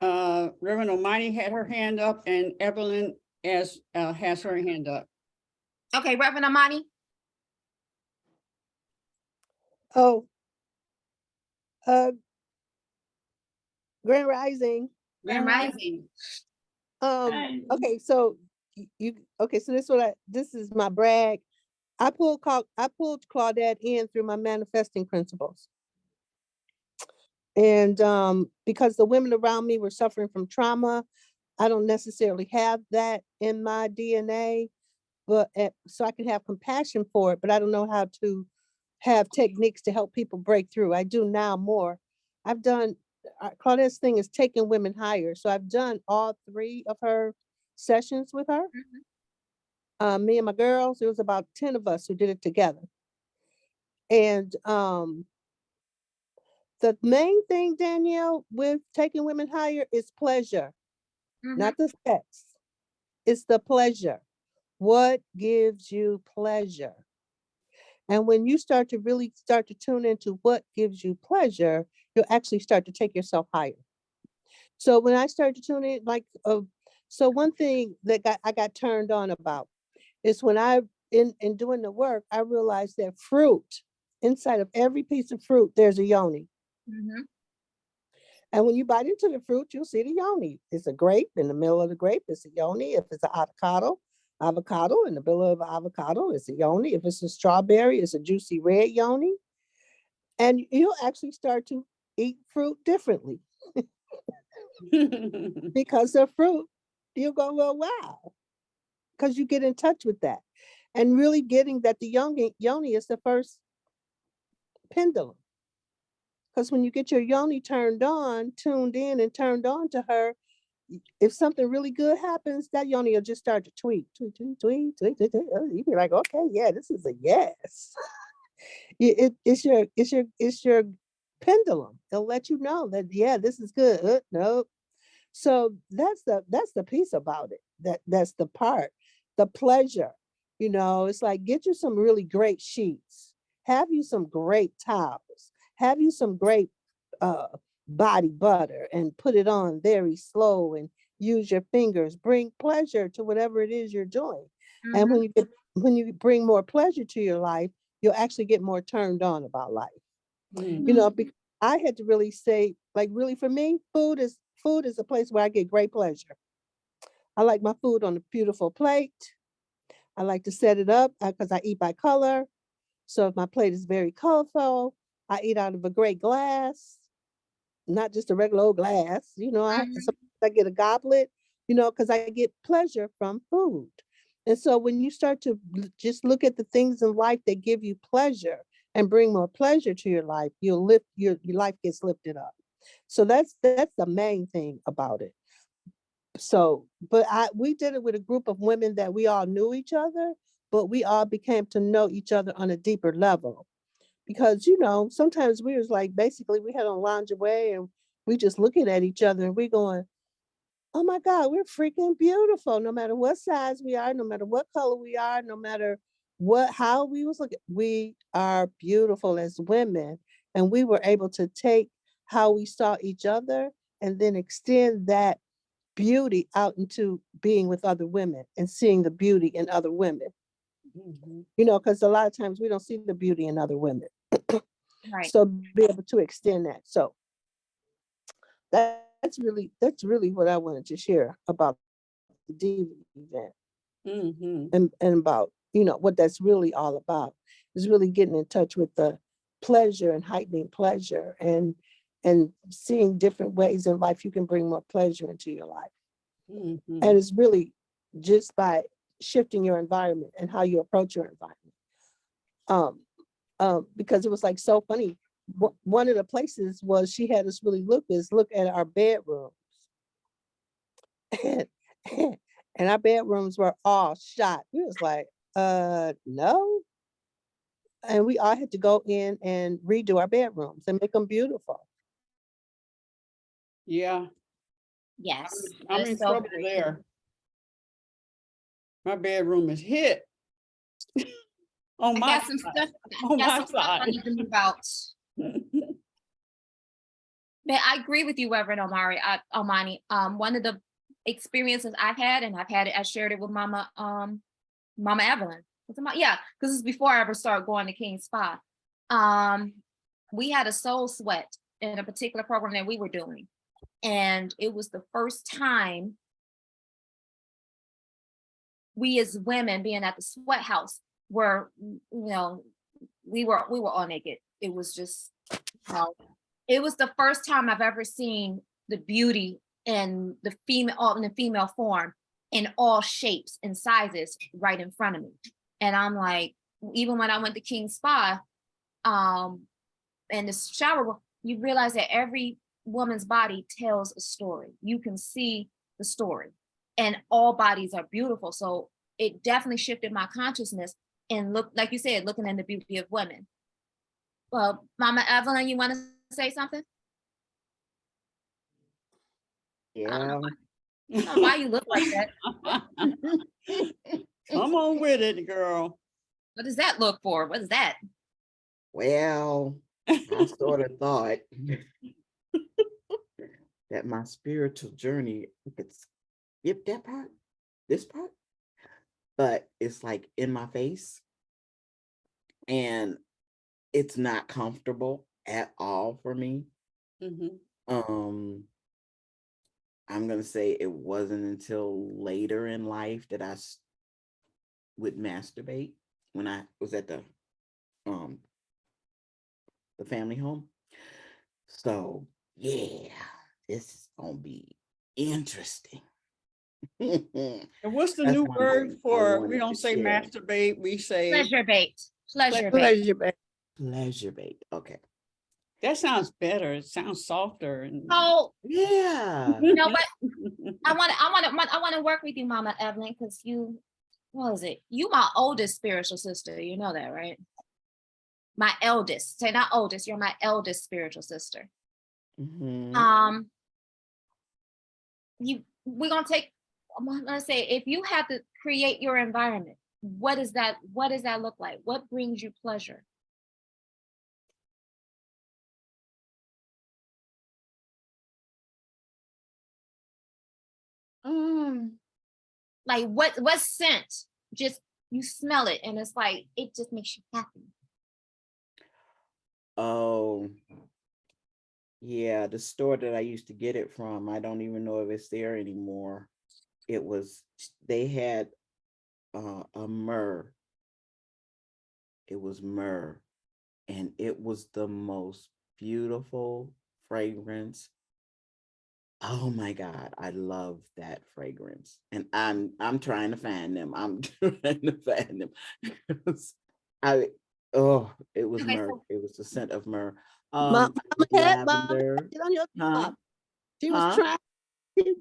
S1: Reverend Omani had her hand up and Evelyn has her hand up.
S2: Okay, Reverend Amani.
S5: Oh, Grand Rising.
S2: Grand Rising.
S5: Okay, so this is my brag. I pulled Claudette in through my manifesting principles. And because the women around me were suffering from trauma, I don't necessarily have that in my DNA, but so I can have compassion for it, but I don't know how to have techniques to help people break through. I do now more. I've done, Claudette's thing is taking women higher. So I've done all 3 of her sessions with her. Me and my girls, it was about 10 of us who did it together. And the main thing, Danyelle, with taking women higher is pleasure, not the sex. It's the pleasure. What gives you pleasure? And when you start to tune into what gives you pleasure, you'll actually start to take yourself higher. So when I started to tune in, so one thing that I got turned on about is when in doing the work, I realized that fruit, inside of every piece of fruit, there's a yoni. And when you bite into the fruit, you'll see the yoni. It's a grape. In the middle of the grape, it's a yoni. If it's an avocado in the middle of an avocado, it's a yoni. If it's a strawberry, it's a juicy red yoni. And you'll actually start to eat fruit differently. Because the fruit, you'll go, well, wow. Because you get in touch with that. And really getting that the yoni is the first pendulum. Because when you get your yoni tuned in and turned on to her, if something really good happens, that yoni will just start to tweet. You'll be like, okay, yeah, this is a yes. It's your pendulum. It'll let you know that, yeah, this is good. Nope. So that's the piece about it. That's the part, the pleasure. You know, it's like, get you some really great sheets, have you some great towels, have you some great body butter, and put it on very slow and use your fingers. Bring pleasure to whatever it is you're doing. And when you bring more pleasure to your life, you'll actually get more turned on about life. You know, because I had to really say, like, really for me, food is a place where I get great pleasure. I like my food on a beautiful plate. I like to set it up because I eat by color. So if my plate is very colorful, I eat out of a great glass, not just a regular old glass.
S2: Mhm.
S5: Sometimes I get a goblet, because I get pleasure from food. And so when you start to just look at the things in life that give you pleasure and bring more pleasure to your life, you'll lift your life gets lifted up. So that's the main thing about it. So, but we did it with a group of women that we all knew each other, but we all became to know each other on a deeper level. Because, sometimes we was like, basically we had on lingerie and we just looking at each other and we going, oh my God, we're freaking beautiful. No matter what size we are, no matter what color we are, no matter how we was looking, we are beautiful as women. And we were able to take how we saw each other and then extend that beauty out into being with other women and seeing the beauty in other women,
S1: Mhm.
S5: because a lot of times we don't see the beauty in other women.
S2: Right.
S5: So be able to extend that. So that's really what I wanted to share about the diva event
S1: Mhm.
S5: and about, what that's really all about is really getting in touch with the pleasure and heightening pleasure and seeing different ways in life you can bring more pleasure into your life. And
S1: Mhm.
S5: it's really just by shifting your environment and how you approach your environment. Um, because it was like so funny. One of the places was she had us really look at our bedrooms. And, and our bedrooms were all shot. We was like, no. And we all had to go in and redo our bedrooms and make them beautiful.
S1: Yeah,
S2: Yes,
S1: I'm
S2: that's
S1: in
S2: so
S1: trouble
S2: very true.
S1: there. My bedroom is hit on
S2: I
S1: my
S2: got some
S1: side.
S2: stuff. I
S1: On
S2: got
S1: my
S2: some stuff I
S1: side.
S2: need to move out. But I agree with you, Reverend Omani. One of the experiences I've had, and I shared it with Mama Evelyn. Yeah, because it's before I ever started going to King Spa. Um, we had a soul sweat in a particular program that we were doing, and it was the first time we as women being at the sweat house were, we were all naked. It was just, it was the first time I've ever seen the beauty in the female form in all shapes and sizes right in front of me. And I'm like, even when I went to King Spa, and the shower, you realize that every woman's body tells a story. You can see the story, and all bodies are beautiful. So it definitely shifted my consciousness and look, like you said, looking at the beauty of women. Well, Mama Evelyn, you want to say something? I don't know.
S6: Yeah.
S2: I don't know why you look like that.
S1: Come on with it, girl.
S2: What does that look for? What is that?
S6: Well, I sort of thought that my spiritual journey could skip that part, this part, but it's like in my face and it's not comfortable at all for me.
S1: Mhm.
S6: Um, I'm gonna say it wasn't until later in life that would masturbate when I was at um the family home. So yeah, this is gonna be interesting.
S1: And what's the
S6: That's
S1: new
S6: one
S1: word
S6: thing I
S1: for, we
S6: wanted
S1: don't
S6: to
S1: say
S6: share.
S1: masturbate, we say
S2: Pleasure bait. Pleasure bait.
S5: Pleasure, babe.
S6: Pleasure bait. Okay.
S1: that sounds better. It sounds softer. And
S2: So
S6: Yeah.
S2: you know what? I want to work with you, Mama Evelyn, because what is it? You my oldest spiritual sister. You know that, right? My eldest. Say not oldest. You're my eldest spiritual sister.
S6: Mhm.
S2: Um, we're gonna take. I'm gonna say, if you have to create your environment, what is that? What does that look like? What brings you pleasure?
S6: Um.
S2: Like what scent? Just you smell it, and it's like it just makes you happy.
S6: Oh, yeah. The store that I used to get it from, I don't even know if it's there anymore. It was, they had a myrrh. It was myrrh, and it was the most beautiful fragrance. Oh my God, I love that fragrance. And I'm trying to find them. I'm trying to find them. I oh, it was
S2: Okay,
S6: myrrh.
S2: so
S6: It was the scent of myrrh.
S5: Mama Mama,
S6: Lavender.
S5: get on your
S6: Huh?
S5: top. She was
S6: Huh?
S5: trying.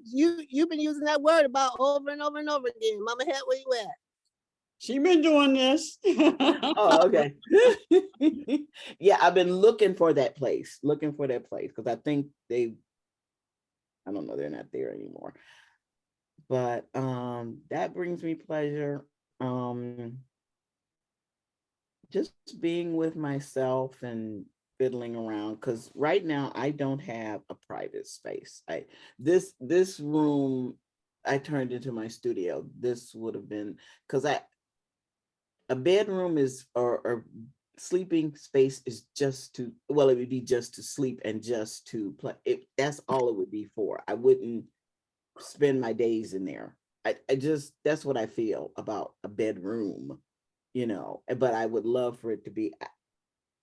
S5: You've been using that word about over and over and over again. Mama Hat, where you at?
S1: She been doing this.
S6: Oh, okay. Yeah, I've been looking for that place, because I think I don't know, they're not there anymore. But that brings me pleasure. Just being with myself and fiddling around, because right now I don't have a private space. This room I turned into my studio. This would have been, because a bedroom is, or sleeping space is just to, well, it would be just to sleep and just to play. That's all it would be for. I wouldn't spend my days in there. I just, that's what I feel about a bedroom, but I would love for it to be.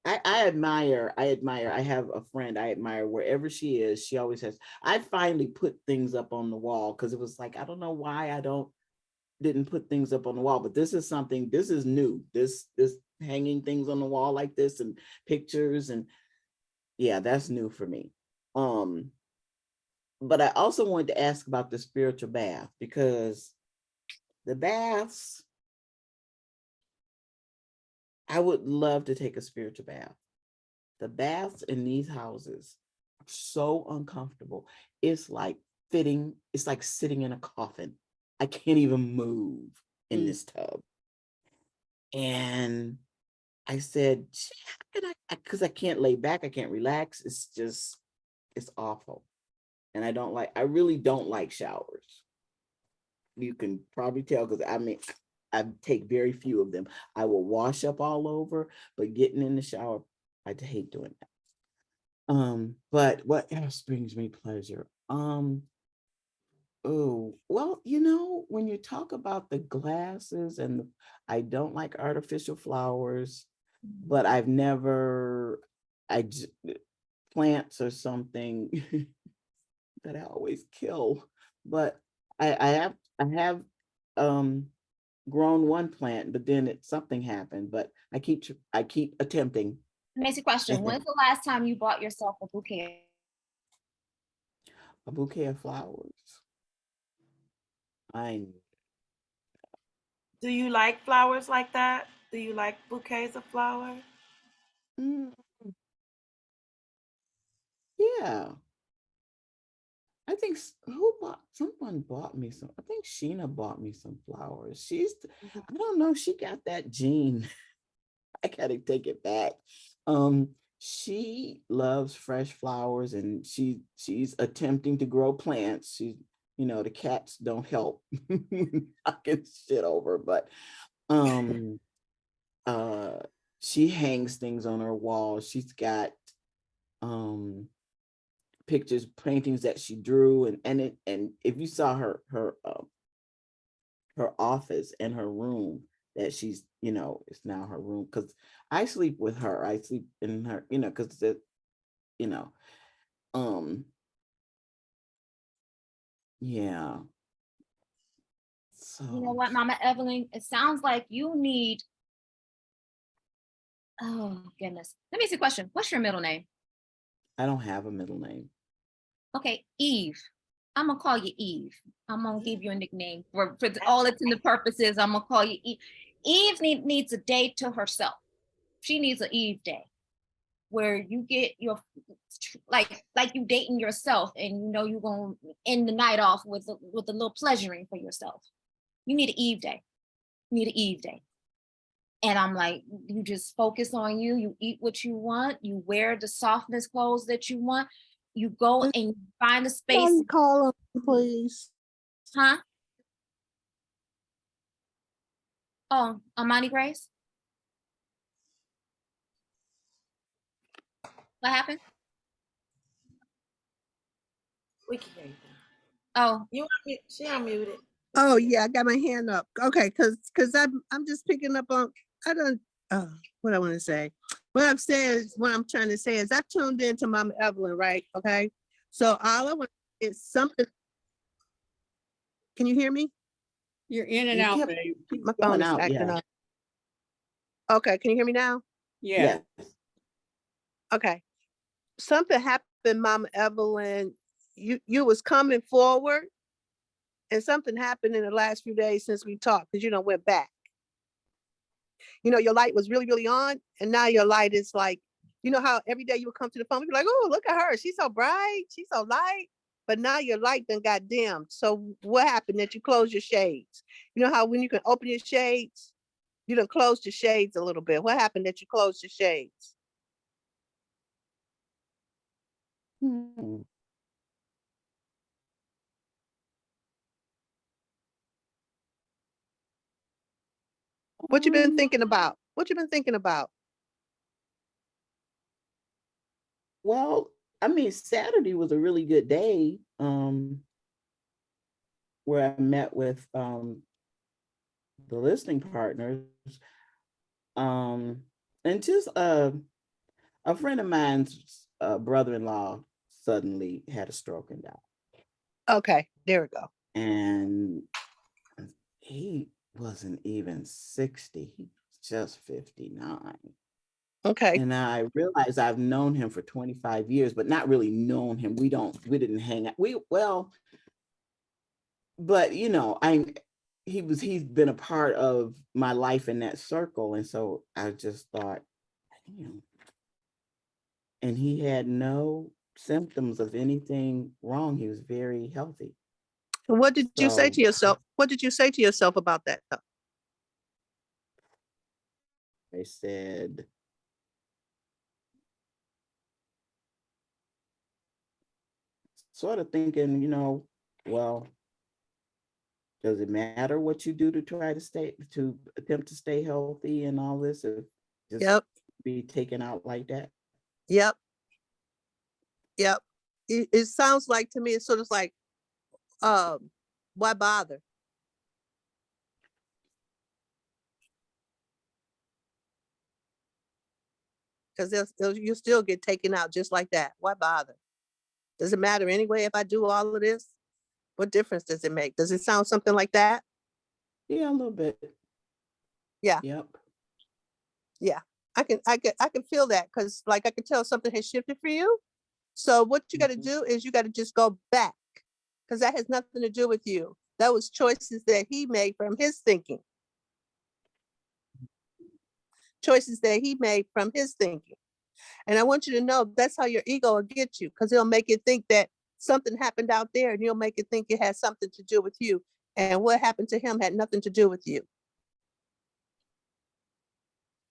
S6: I admire, I have a friend I admire wherever she is. She always has, I finally put things up on the wall, because it was like, I don't know why didn't put things up on the wall, but this is new. This hanging things on the wall like this, and pictures, and yeah, that's new for me. But I also wanted to ask about the spiritual bath, because the baths, I would love to take a spiritual bath. The baths in these houses are so uncomfortable. It's like it's like sitting in a coffin. I can't even move in this tub. And I said, how can because I can't lay back, I can't relax. It's awful. And I really don't like showers. You can probably tell, because I take very few of them. I will wash up all over, but getting in the shower, I hate doing that. But what else brings me pleasure? Oh, well, when you talk about the glasses, and I don't like artificial flowers, but I've never, plants or something that I always kill. But I have grown one plant, but then something happened. But I keep attempting.
S2: basic question. When's the last time you bought yourself a bouquet?
S6: A bouquet of flowers.
S3: Do you like flowers like that? Do you like bouquets of flowers?
S6: Mm, yeah. I think someone bought me some. I think Sheena bought me some flowers. I don't know, she got that gene. I gotta take it back. She loves fresh flowers, and she's attempting to grow plants. The cats don't help knocking shit over, but um uh she hangs things on her wall. She's got um pictures, paintings that she drew, and if you saw her office and her room, that she's, it's now her room, because I sleep with her. I sleep in her, because you know, um, yeah.
S2: You know
S6: So
S2: what, Mama Evelyn? It sounds like you need, oh goodness. Let me ask you a question. What's your middle name?
S6: I don't have a middle name.
S2: Okay, Eve. I'm gonna call you Eve. I'm gonna give you a nickname for all intents and purposes. I'm gonna call you Eve. Eve needs a day to herself. She needs an Eve day where you get your, like you dating yourself, and you're gonna end the night off with a little pleasuring for yourself. You need an Eve day. You need an Eve day. And I'm like, you just focus on you. You eat what you want. You wear the softness clothes that you want. You go and you find a space.
S5: Call him, please.
S2: Huh? Oh, Amani Grace? What happened?
S3: We can hear you.
S2: Oh,
S3: She unmuted.
S5: Oh, yeah, I got my hand up. Okay, because I'm just picking up on, I don't, what I want to say. What I'm saying is, what I'm trying to say is I tuned into Mama Evelyn, right? Okay. So all I want is something. Can you hear me?
S1: You're in and
S6: You
S1: out,
S6: kept
S1: babe.
S6: keep
S5: My phone
S6: going
S5: is
S6: out,
S5: acting
S6: yeah.
S5: up. Okay, can you hear me now?
S1: Yeah.
S6: Yes.
S5: Okay. Something happened, Mama Evelyn. You was coming forward, and something happened in the last few days since we talked, because you don't went back. You know, your light was really, really on, and now your light is like, you know how every day you would come to the phone, you'd be like, oh, look at her. She's so bright. She's so light. But now your light then got dimmed. So what happened that you closed your shades? You know how when you can open your shades, you done closed your shades a little bit. What happened that you closed your shades?
S6: Hmm.
S5: What you been
S6: Um,
S5: thinking about? What you been thinking about?
S6: well, I mean, Saturday was a really good day. Where I met with the listening partners. Um, and just a friend of mine's brother-in-law suddenly had a stroke and died.
S5: Okay, there we go.
S6: And he wasn't even 60, he was just 59.
S5: Okay.
S6: And I realized I've known him for 25 years, but not really known him. We didn't hang out. But you know, he's been a part of my life in that circle. And so I just thought, damn. And he had no symptoms of anything wrong. He was very healthy.
S5: What did you say
S6: So
S5: to yourself? What did you say to yourself about that though?
S6: I said, sort of thinking, well, does it matter what you do to try to attempt to stay healthy and all this? If just
S5: Yep,
S6: be taken out like that?
S5: yep, yep. It sounds like to me, it's sort of like, why bother? Because you still get taken out just like that. Why bother? Does it matter anyway if I do all of this? What difference does it make? Does it sound something like that?
S6: Yeah, a little bit.
S5: Yeah,
S6: Yep.
S5: yeah. I can feel that because like I can tell something has shifted for you. So what you got to
S6: Mhm.
S5: do is you got to just go back because that has nothing to do with you. That was choices that he made from his thinking. Choices that he made from his thinking. And I want you to know that's how your ego will get you because it'll make it think that something happened out there and you'll make it think it has something to do with you. And what happened to him had nothing to do with you.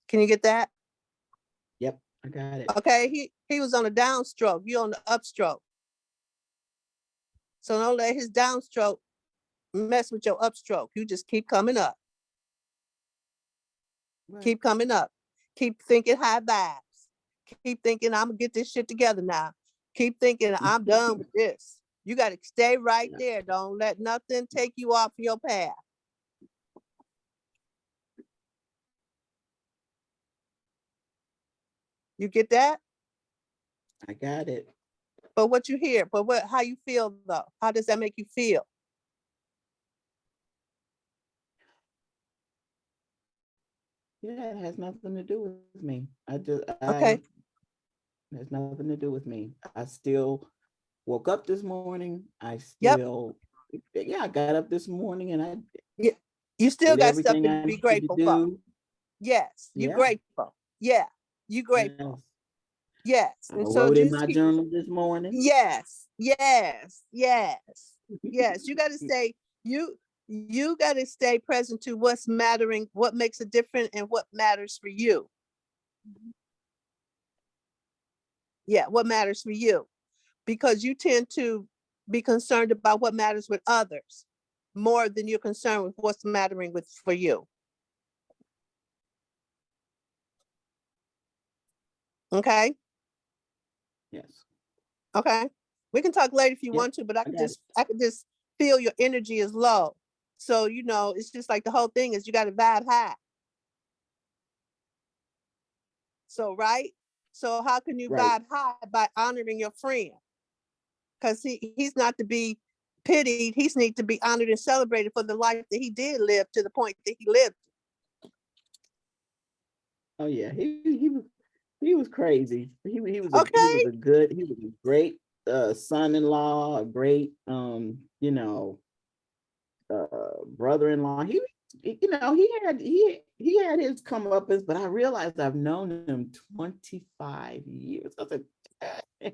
S5: Can you get that?
S6: Yep, I got it.
S5: Okay, he was on a downstroke, you on the upstroke. So don't let his downstroke mess with your upstroke. You just keep coming up.
S6: Right.
S5: Keep coming up. Keep thinking high vibes. Keep thinking I'm gonna get this shit together now. Keep thinking I'm done with this. You got to stay right there. Don't let nothing take you off your path. You get that?
S6: I got it.
S5: But what you hear, but how you feel though? How does that make you feel?
S6: Yeah, it has nothing to do with me.
S5: Okay.
S6: It has nothing to do with me. I still woke up this morning.
S5: Yep.
S6: Yeah, I got up this morning and I
S5: Yeah. You still
S6: did
S5: got stuff
S6: everything
S5: to
S6: I
S5: be
S6: needed to
S5: grateful for.
S6: do.
S5: Yes. You
S6: Yeah,
S5: grateful. Yeah. You grateful.
S6: yes.
S5: Yes.
S6: I
S5: And so
S6: wrote in
S5: just
S6: my
S5: keep,
S6: journal this morning.
S5: yes, yes, yes, yes. You got to stay, you got to stay present to what's mattering, what makes a difference and what matters for you. Yeah, what matters for you. Because you tend to be concerned about what matters with others more than you're concerned with what's mattering with for you. Okay?
S6: Yes.
S5: Okay. We can talk later if you
S6: Yep,
S5: want to, but I
S6: I
S5: could
S6: got it.
S5: just feel your energy is low. So, you know, it's just like the whole thing is you got to vibe high. So, right? So how can you
S6: Right.
S5: vibe high? By honoring your friend? Because he's not to be pitied. He's need to be honored and celebrated for the life that he did live to the point that he lived.
S6: Oh yeah, he was crazy. He was
S5: Okay.
S6: a great son-in-law, a great brother-in-law. He had his comeuppance, but I realized I've known him 25 years. I said,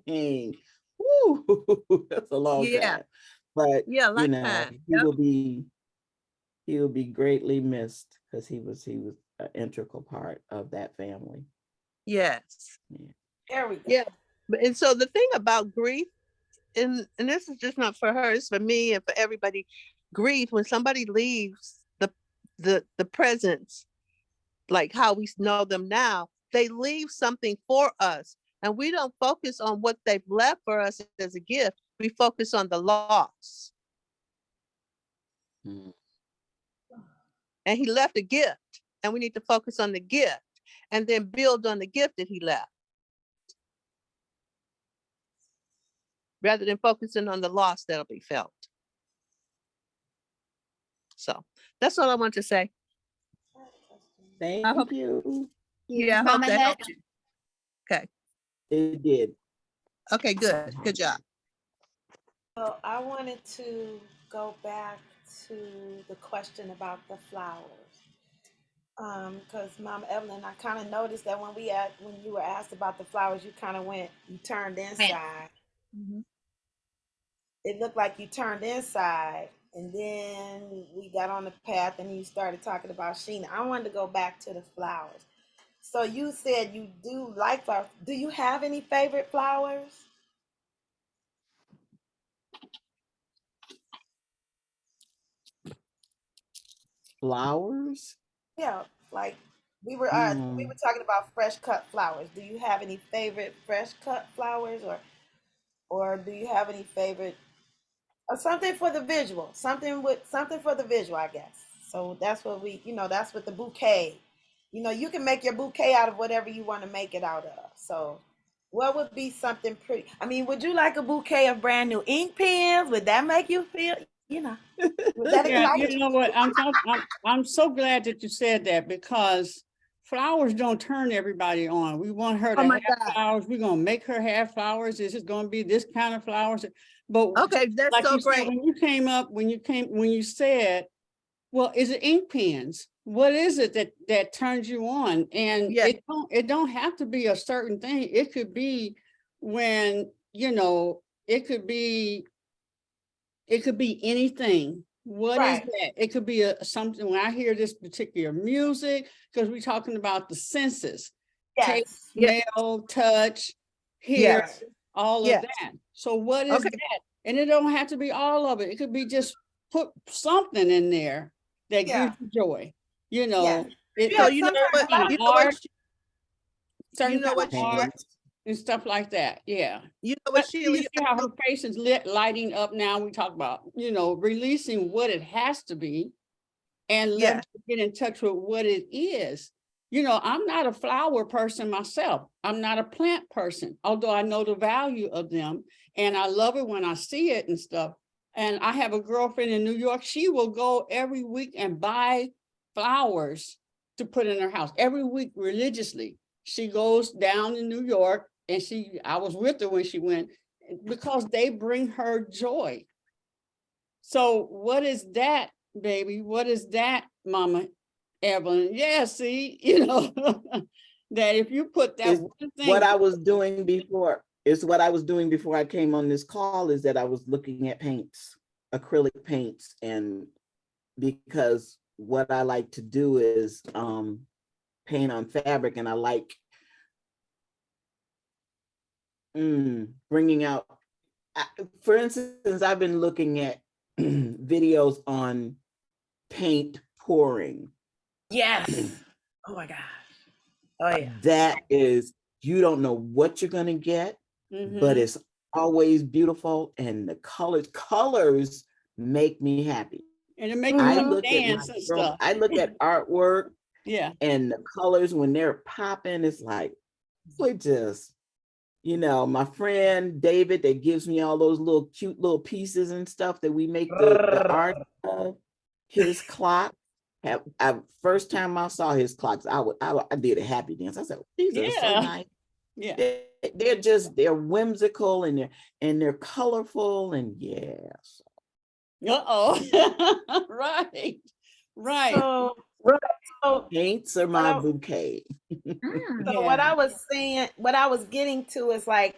S6: dang, woo, that's a long
S5: Yeah.
S6: time. But
S5: Yeah.
S6: you
S5: Like
S6: know,
S5: time.
S6: he will be greatly missed because he was an integral part of that family.
S5: Yes.
S6: Yeah.
S3: There we go.
S5: Yeah. And so the thing about grief, and this is just not for her, it's for me and for everybody. Grief, when somebody leaves the presence, like how we know them now, they leave something for us. And we don't focus on what they've left for us as a gift. We focus on the loss.
S6: Mm.
S5: And he left a gift, and we need to focus on the gift and then build on the gift that he left, rather than focusing on the loss that'll be felt. So that's all I want to say. I hope,
S6: Thank you.
S5: yeah, I hope
S2: Mama
S5: that
S2: Het,
S5: helped you. Okay.
S6: It did.
S5: Okay, good. Good job.
S3: So I wanted to go back to the question about the flowers. Because Mama Evelyn, I kind of noticed that when you were asked about the flowers, you turned inside.
S2: Mhm.
S3: It looked like you turned inside, and then we got on the path, and you started talking about Sheena. I wanted to go back to the flowers. So you said you do like flowers. Do you have any favorite flowers?
S6: Flowers.
S3: Yeah, like we
S6: Um,
S3: were talking about fresh cut flowers. Do you have any favorite fresh cut flowers, or do you have any favorite or something for the visual? Something for the visual, I guess. So that's what that's what the bouquet. You can make your bouquet out of whatever you want to make it out of. So what would be something pretty? I mean, would you like a bouquet of brand new ink pens? Would that make you feel, would that
S1: Yeah,
S3: excite
S1: you know what? I'm so glad that you said that because flowers don't turn everybody on. We want her
S5: Oh
S1: to
S5: my
S1: have
S5: God.
S1: flowers. We're gonna make her have flowers. This is gonna be this kind of flowers. But
S5: Okay, that's
S1: like
S5: so
S1: you said,
S5: great.
S1: when you said, well, is it ink pens? What is it that turns you on? And
S5: Yeah.
S1: it don't have to be a certain thing. It could be when, it could be anything. What is
S3: right?
S1: that? It could be something when I hear this particular music, because we're talking about the senses, taste,
S3: Yes,
S5: Yeah.
S1: smell, touch, hear,
S5: Yes.
S1: all of
S5: Yes.
S1: that. So what is
S5: Okay.
S1: that? And it don't have to be all of it. It could be just put something in there that
S3: yeah,
S1: gives you joy.
S3: yes.
S5: So
S3: Yeah,
S5: you know
S3: sometimes
S5: what?
S3: a lot of
S5: You know what?
S1: Art,
S5: You
S1: certain
S5: know
S1: kind
S5: what,
S1: of
S5: Sheila?
S1: art
S6: pens.
S1: and stuff like that. Yeah.
S5: You know what,
S1: But
S5: Sheila?
S1: you
S5: You
S1: see how her face is lighting up now. We talk about, releasing what it has to be and let
S5: Yeah.
S1: her get in touch with what it is. I'm not a flower person myself. I'm not a plant person, although I know the value of them. And I love it when I see it and stuff. And I have a girlfriend in New York. She will go every week and buy flowers to put in her house every week religiously. She goes down in New York and I was with her when she went because they bring her joy. So what is that, baby? What is that, Mama Evelyn? Yeah, see, that if you put that
S6: Is
S1: one
S6: what
S1: thing,
S6: I was doing before. It's what I was doing before I came on this call is that I was looking at paints, acrylic paints, and because what I like to do is paint on fabric, and I like bringing out. For instance, I've been looking at videos on paint pouring.
S3: yes. Oh my gosh. Oh yeah.
S6: That is, you don't know what you're gonna get, but
S1: mhm,
S6: it's always beautiful, and the colors make me happy.
S1: And it make you
S6: I
S1: want
S6: look
S1: to
S6: at my
S1: dance and
S6: drawing,
S1: stuff.
S6: I look at artwork
S1: Yeah.
S6: and the colors when they're popping, it's like, we just, my friend David that gives me all those little cute little pieces and stuff that we make the art of, his clock. First time I saw his clocks, I did a happy dance. I said, these are so
S1: Yeah.
S6: nice.
S1: Yeah.
S6: They're whimsical and they're colorful and yes.
S1: Uh-oh. Right. Right.
S3: So, so
S6: Paints are
S3: what
S6: my
S3: I,
S6: bouquet.
S2: Mm.
S3: so what
S1: Yeah.
S3: I was saying, what I was getting to is like,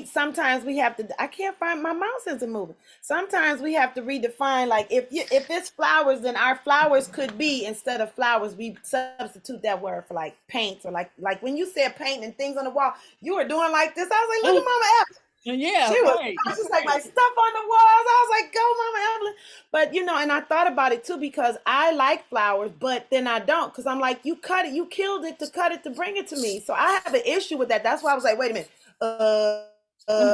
S3: sometimes we have to, I can't find, my mouse isn't moving. Sometimes we have to redefine, like if it's flowers, then our flowers could be, instead of flowers, we substitute that word for like paints, or like when you said paint and things on the wall, you were doing like this. I was like, look at Mama Apple.
S1: Yeah.
S3: She was,
S1: Right.
S3: I was just like, my stuff on the walls. I was like, go, Mama Evelyn. But, and I thought about it too, because I like flowers, but then I don't, because I'm like, you cut it, you killed it to cut it to bring it to me. So I have an issue with that. That's why I was like, wait a minute.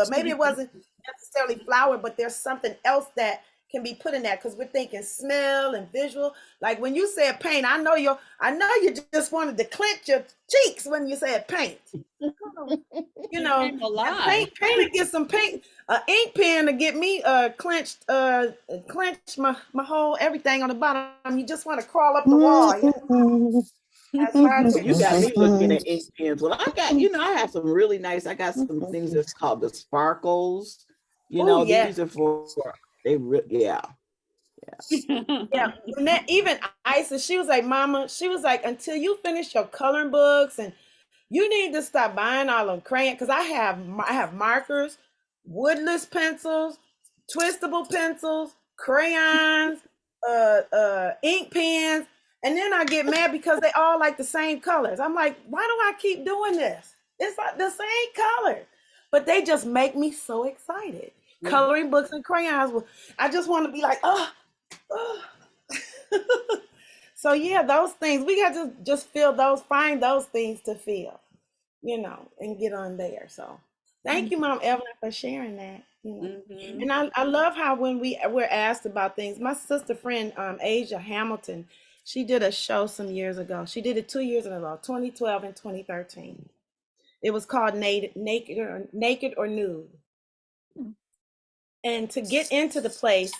S3: Maybe it wasn't necessarily flower, but there's something else that can be put in that, because we're thinking smell and visual. Like when you said paint, I know you just wanted to clench your cheeks when you said paint.
S1: It came alive.
S3: Paint to get some paint, ink pen to get me clenched my whole everything on the bottom. You just want to crawl up the wall. That's hard to
S6: You got me looking
S3: do.
S6: at ink pens. Well, I have some really nice, I got some things that's called the sparkles.
S3: Oh, yeah.
S6: These are yeah.
S3: Yeah, and that, even Isa, she was like, Mama, she was like, until you finish your coloring books, and you need to stop buying all them crayons, because I have markers, woodless pencils, twistable pencils, crayons, ink pens, and then I get mad because they all like the same colors. I'm like, why do I keep doing this? It's like the same color, but they just make me so excited. Coloring books and crayons, I just want to be like, oh. So yeah, those things we got to just find those things to feel, and get on there. So thank you, Mom Evelyn, for sharing that. And I love how when we're asked about things, my sister friend Asia Hamilton, she did a show some years ago. She did it 2 years in a row, 2012 and 2013. It was called Naked or Nude. And to get into the place,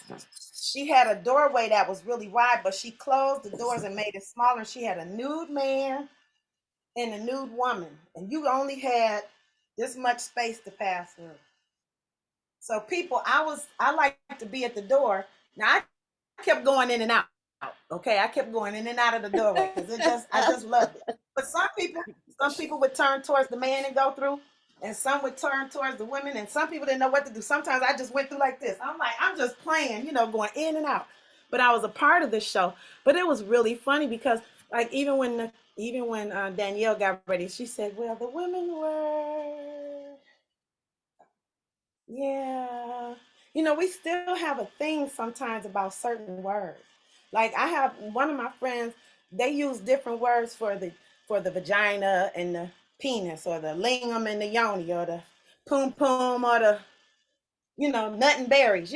S3: she had a doorway that was really wide, but she closed the doors and made it smaller. She had a nude man and a nude woman, and you only had this much space to pass through. So people, I like to be at the door. Now I kept going in and out. Okay, I kept going in and out of the doorway because I just loved it. But some people would turn towards the man and go through, and some would turn towards the women, and some people didn't know what to do. Sometimes I just went through like this. I'm like, I'm just playing, going in and out. But I was a part of the show. But it was really funny because, like, even when Danyelle got ready, she said, "Well, the women were, yeah." We still have a thing sometimes about certain words. Like I have one of my friends, they use different words for the vagina and the penis, or the lingam and the yoni, or the poom poom, or the nut and berries.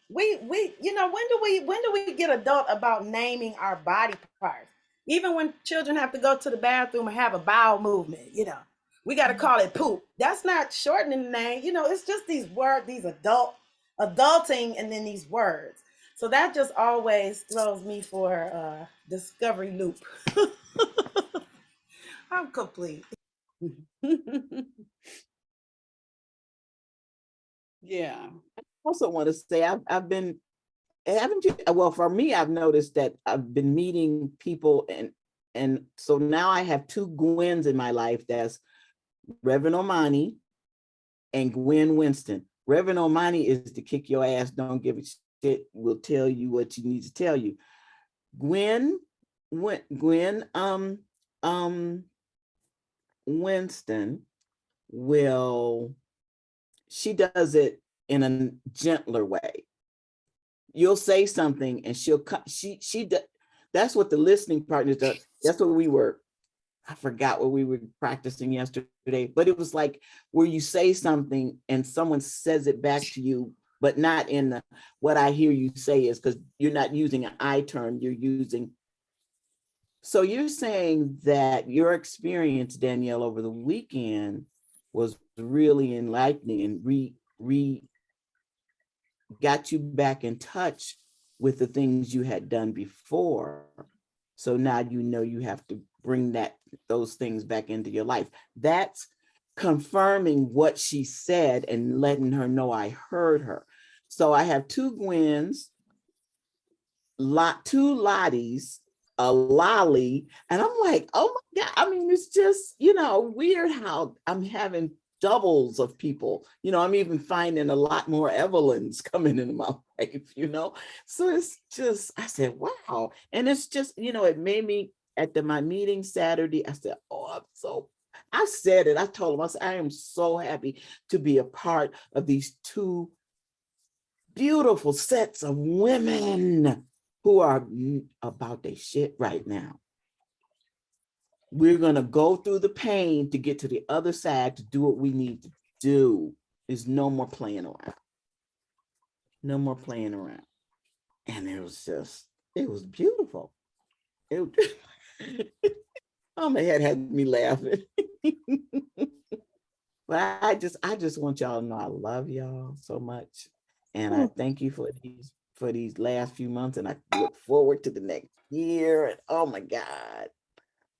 S3: When do we get adult about naming our body parts? Even when children have to go to the bathroom and have a bowel movement, we got to call it poop. That's not shortening the name. It's just these words, these adulting, and then these words. So that just always throws me for a discovery loop. I'm complete.
S1: Yeah.
S6: I also want to say I've been, haven't you? Well, for me, I've noticed that I've been meeting people, and so now I have two Gwens in my life. That's Reverend Omani and Gwen Winston. Reverend Omani is to kick your ass, don't give a shit, will tell you what you need to tell you. Gwen Winston she does it in a gentler way. You'll say something and she'll cut. That's what the listening partners do. That's what I forgot what we were practicing yesterday, but it was like where you say something and someone says it back to you but not in the, what I hear you say is, because you're not using an I term, you're using. So you're saying that your experience, Danyelle, over the weekend was really enlightening and got you back in touch with the things you had done before. So now you know you have to bring those things back into your life. That's confirming what she said and letting her know I heard her. So I have two Gwens, two Lotties, a Lolly, and I'm like, oh my God. I mean, it's just, weird how I'm having doubles of people. I'm even finding a lot more Evelyns coming into my life, So it's just, I said, wow. And it's just, it made me, at my meeting Saturday, I said, I said it, I told him, I said, I am so happy to be a part of these two beautiful sets of women who are about their shit right now. We're going to go through the pain to get to the other side to do what we need to do. There's no more playing around. No more playing around. And it was beautiful. Oh, my head had me laughing. But I just want y'all to know I love y'all so much. And I thank you for these last few months. And I look forward to the next year. And oh my God.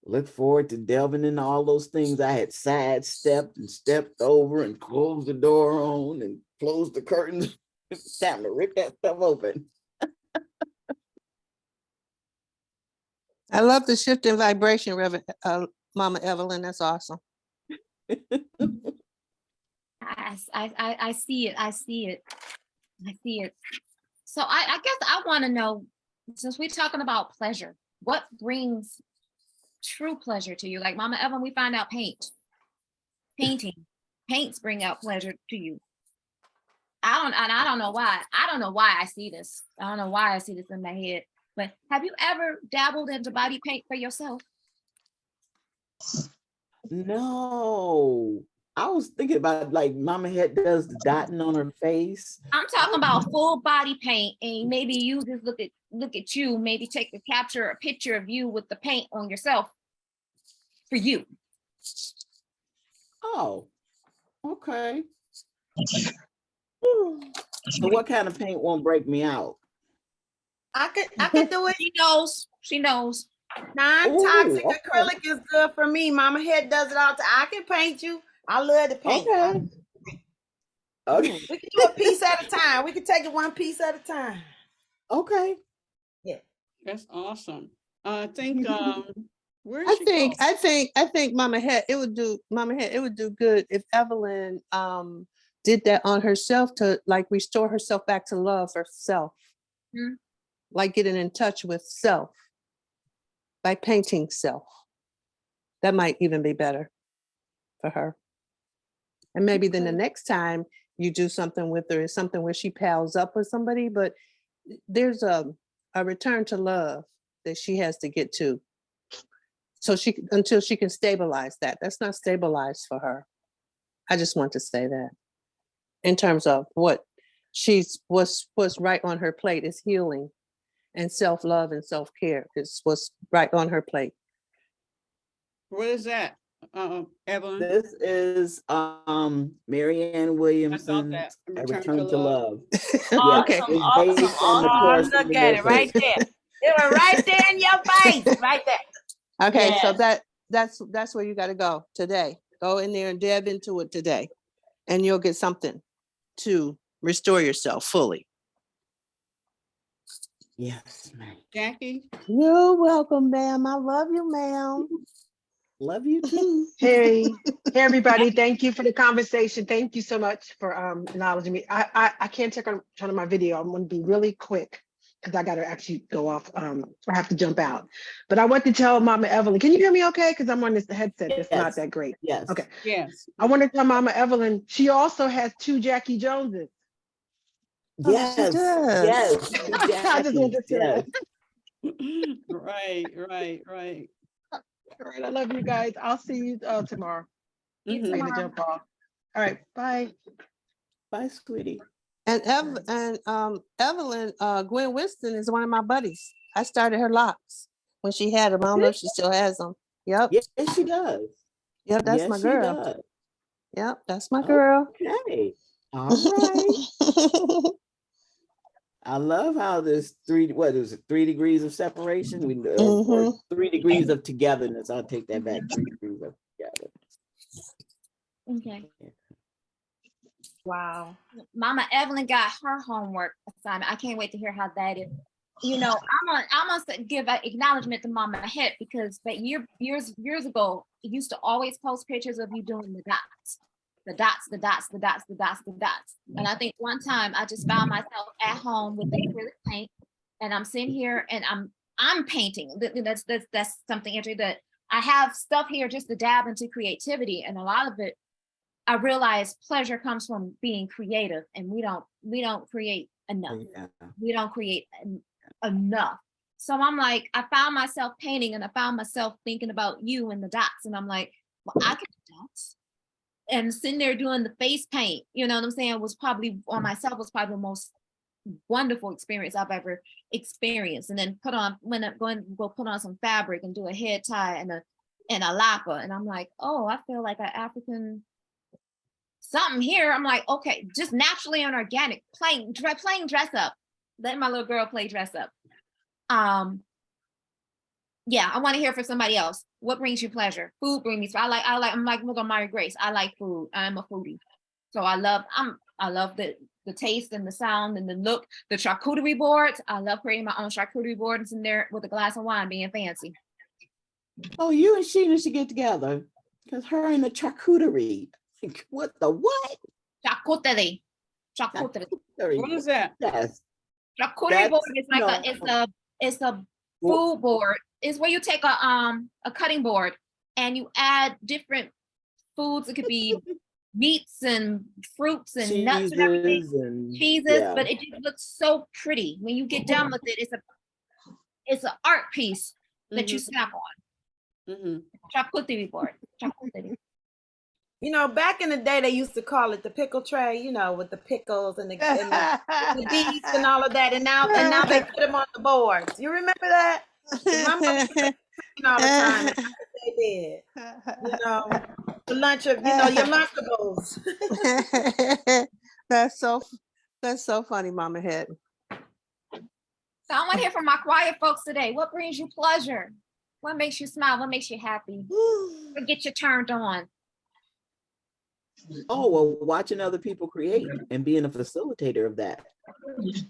S6: Look forward to delving into all those things I had sidestepped and stepped over and closed the door on and closed the curtains. It's time to rip that stuff open.
S5: I love the shift in vibration, Mama Evelyn. That's awesome.
S2: I see it. I see it. I see it. So I guess I want to know, since we're talking about pleasure, what brings true pleasure to you? Like Mama Evelyn, we find out paints bring out pleasure to you. I don't know why. I don't know why I see this. I don't know why I see this in my head. But have you ever dabbled into body paint for yourself?
S6: No. I was thinking about like Mama Head does the dotting on her face.
S2: I'm talking about full body paint, and maybe you just look at you, maybe capture a picture of you with the paint on yourself for you.
S6: Oh, okay. So what kind of paint won't break me out?
S3: I could do it.
S2: She knows.
S3: Non-toxic
S6: Ooh, okay.
S3: acrylic is good for me. Mama Head does it all the time. I can paint you. I love to paint.
S6: Okay.
S3: We can do a piece at a time. We can take it one piece at a time.
S6: Okay.
S3: Yeah.
S1: That's awesome. I think where is she going?
S5: I think Mama Head, it would do good if Evelyn did that on herself to like restore herself back to love herself.
S2: Mm-hmm.
S5: Like getting in touch with self by painting self. That might even be better for her. And maybe then the next time you do something with her is something where she pals up with somebody, but there's a return to love that she has to get to. So until she can stabilize that. That's not stabilized for her. I just want to say that. In terms of what's right on her plate is healing and self-love and self-care is what's right on her plate.
S1: What is that, Evelyn?
S6: This is Marianne Williamson's A Return to Love.
S3: Awesome,
S6: Yes, it's
S3: awesome.
S6: based on the course.
S3: Look at it right there. It was right there in your face, right there.
S5: Okay,
S3: Yes.
S5: so that's where you got to go today. Go in there and dab into it today, and you'll get something to restore yourself fully.
S6: Yes, ma'am.
S1: Jackie?
S5: You're welcome, ma'am. I love you, ma'am.
S6: Love you too.
S7: Hey everybody, thank you for the conversation. Thank you so much for acknowledging me. I can't turn on my video. I'm going to be really quick because I got to actually go off. I have to jump out. But I want to tell Mama Evelyn, can you hear me okay? Because I'm on this headset that's not that great.
S6: Yes.
S7: Okay.
S1: Yes.
S7: I want to tell Mama Evelyn, she also has 2 Jackie Joneses.
S6: Yes. Yes.
S7: I just want to say that.
S1: Right.
S7: All right, I love you guys. I'll see you tomorrow.
S1: Mhm.
S7: I gotta jump off. All right, bye.
S6: Bye, sweetie.
S5: And Evelyn, Gwen Winston is one of my buddies. I started her locks when she had them. I don't know if she still has them. Yep.
S6: Yes, she does.
S5: Yep, that's
S6: Yes,
S5: my
S6: she
S5: girl.
S6: does.
S5: Yep, that's my girl.
S6: Okay. All right. I love how this what is it, 3 degrees of separation? Or 3 degrees of togetherness. I'll take that back. 3 degrees of together.
S2: Okay.
S3: Wow.
S2: Mama Evelyn got her homework assignment. I can't wait to hear how that is. You know, I'm gonna give an acknowledgement to Mama Het because but years ago, you used to always post pictures of you doing the dots. The dots, the dots, the dots, the dots, the dots. And I think one time I just found myself at home with the acrylic paint, and I'm sitting here and I'm painting. That's something interesting that I have stuff here just to dab into creativity, and a lot of it I realize pleasure comes from being creative, and we don't create enough.
S6: Yeah.
S2: We don't create enough. So I'm like, I found myself painting, and I found myself thinking about you and the dots, and I'm like, well, I can do dots. And sitting there doing the face paint, you know what I'm saying, was probably on myself was probably the most wonderful experience I've ever experienced. And then go put on some fabric and do a head tie and a lapa, and I'm like, oh, I feel like an African something here. I'm like, okay, just naturally and organic, playing dress up, letting my little girl play dress up. Yeah, I want to hear from somebody else. What brings you pleasure? Food brings me. I'm like, look on Mary Grace. I like food. I'm a foodie. So I love the taste and the sound and the look, the charcuterie boards. I love creating my own charcuterie boards in there with a glass of wine being fancy.
S6: Oh, you and Sheena should get together. Because her and the charcuterie. Like, what the what?
S2: Charcuterie.
S1: What is that?
S6: Yes.
S2: Charcuterie board is like it's a food board. It's where you take a cutting board and you add different foods. It could be meats and fruits and nuts and everything. Cheeses,
S6: yeah.
S2: but it just looks so pretty. When you get done with it, it's an art piece that you snap on. Charcuterie board. Charcuterie.
S3: You know, back in the day, they used to call it the pickle tray, you know, with the pickles and the beets and all of that. And now they put them on the boards. You remember that? My mother used to all the time. And they did. You know, the lunch of, your Lunchables.
S5: That's so funny, Mama Het.
S2: So I want to hear from my quiet folks today. What brings you pleasure? What makes you smile? What makes you happy? What gets you turned on?
S6: Oh, well, watching other people create and being a facilitator of that.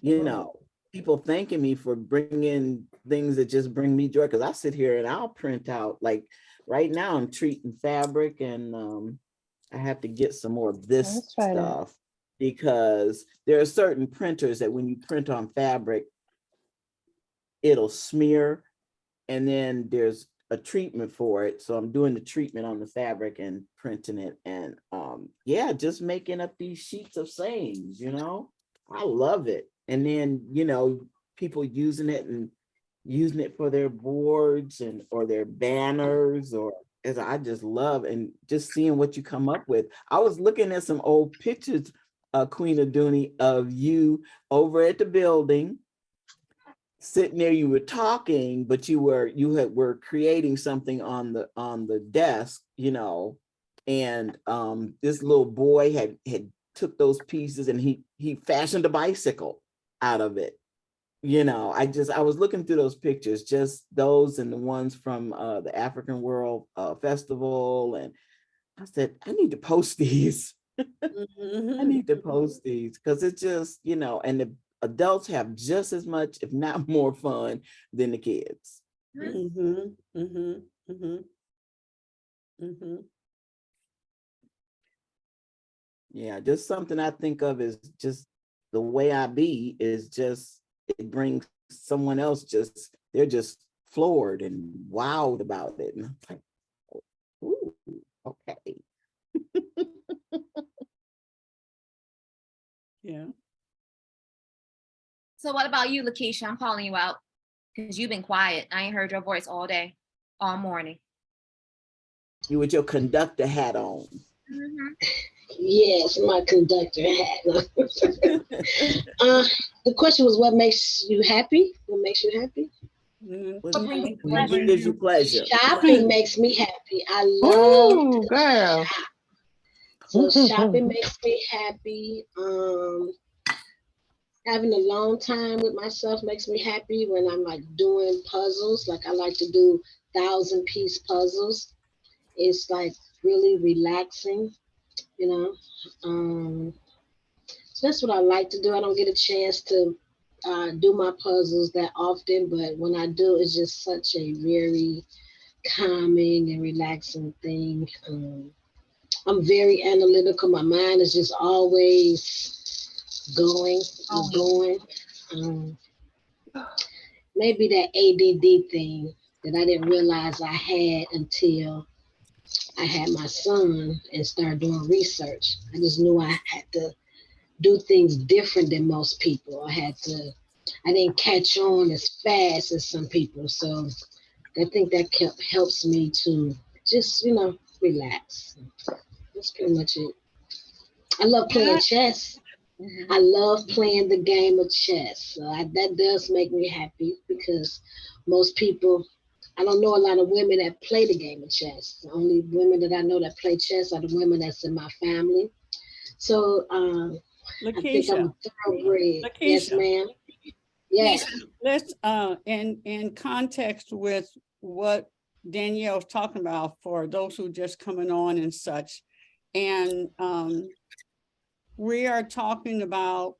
S6: You know, people thanking me for bringing things that just bring me joy. Because I sit here and I'll print out, like right now I'm treating fabric, and I have to get some more of this stuff because there are certain printers that when you print on fabric, it'll smear, and then there's a treatment for it. So I'm doing the treatment on the fabric and printing it, and yeah, just making up these sheets of sayings, I love it. And then, people using it for their boards or their banners, or as I just love, and just seeing what you come up with. I was looking at some old pictures, Queen Aduni, of you over at the building. Sitting there, you were talking, but you were creating something on the desk, and this little boy had took those pieces and he fashioned a bicycle out of it. I was looking through those pictures, just those and the ones from the African World Festival, and I said, I need to post these. I need to post these because it's just, and the adults have just as much, if not more fun than the kids. Yeah, just something I think of is just the way I be is just, it brings someone else they're just floored and wowed about it. And I'm like, ooh, okay.
S1: Yeah.
S2: So what about you, Lakeisha? I'm calling you out because you've been quiet. I ain't heard your voice all day, all morning.
S6: You with your conductor hat on.
S8: Yes, my conductor hat. The question was, what makes you happy? What makes you happy?
S6: What
S2: What brings you
S6: what
S2: pleasure?
S6: gives you pleasure?
S8: Shopping makes me happy. I love
S5: Ooh,
S8: to
S5: girl.
S8: shop. So shopping makes me happy. Having a long time with myself makes me happy when I'm like doing puzzles. Like I like to do 1,000-piece puzzles. It's like really relaxing, you know. So that's what I like to do. I don't get a chance to do my puzzles that often, but when I do, it's just such a very calming and relaxing thing. I'm very analytical. My mind is just always going and going. Um, Maybe that ADD thing that I didn't realize I had until I had my son and started doing research. I just knew I had to do things different than most people. I didn't catch on as fast as some people. So I think that helps me to just, relax. That's pretty much it. I love playing chess.
S1: Mhm.
S8: I love playing the game of chess. So that does make me happy because most people, I don't know a lot of women that play the game of chess. The only women that I know that play chess are the women that's in my family. So I think I'm
S1: Lakeisha,
S8: a thoroughbred. Yes,
S1: Lakeisha,
S8: ma'am. Yes.
S1: let's in context with what Danielle's talking about for those who just coming on and such. And we are talking about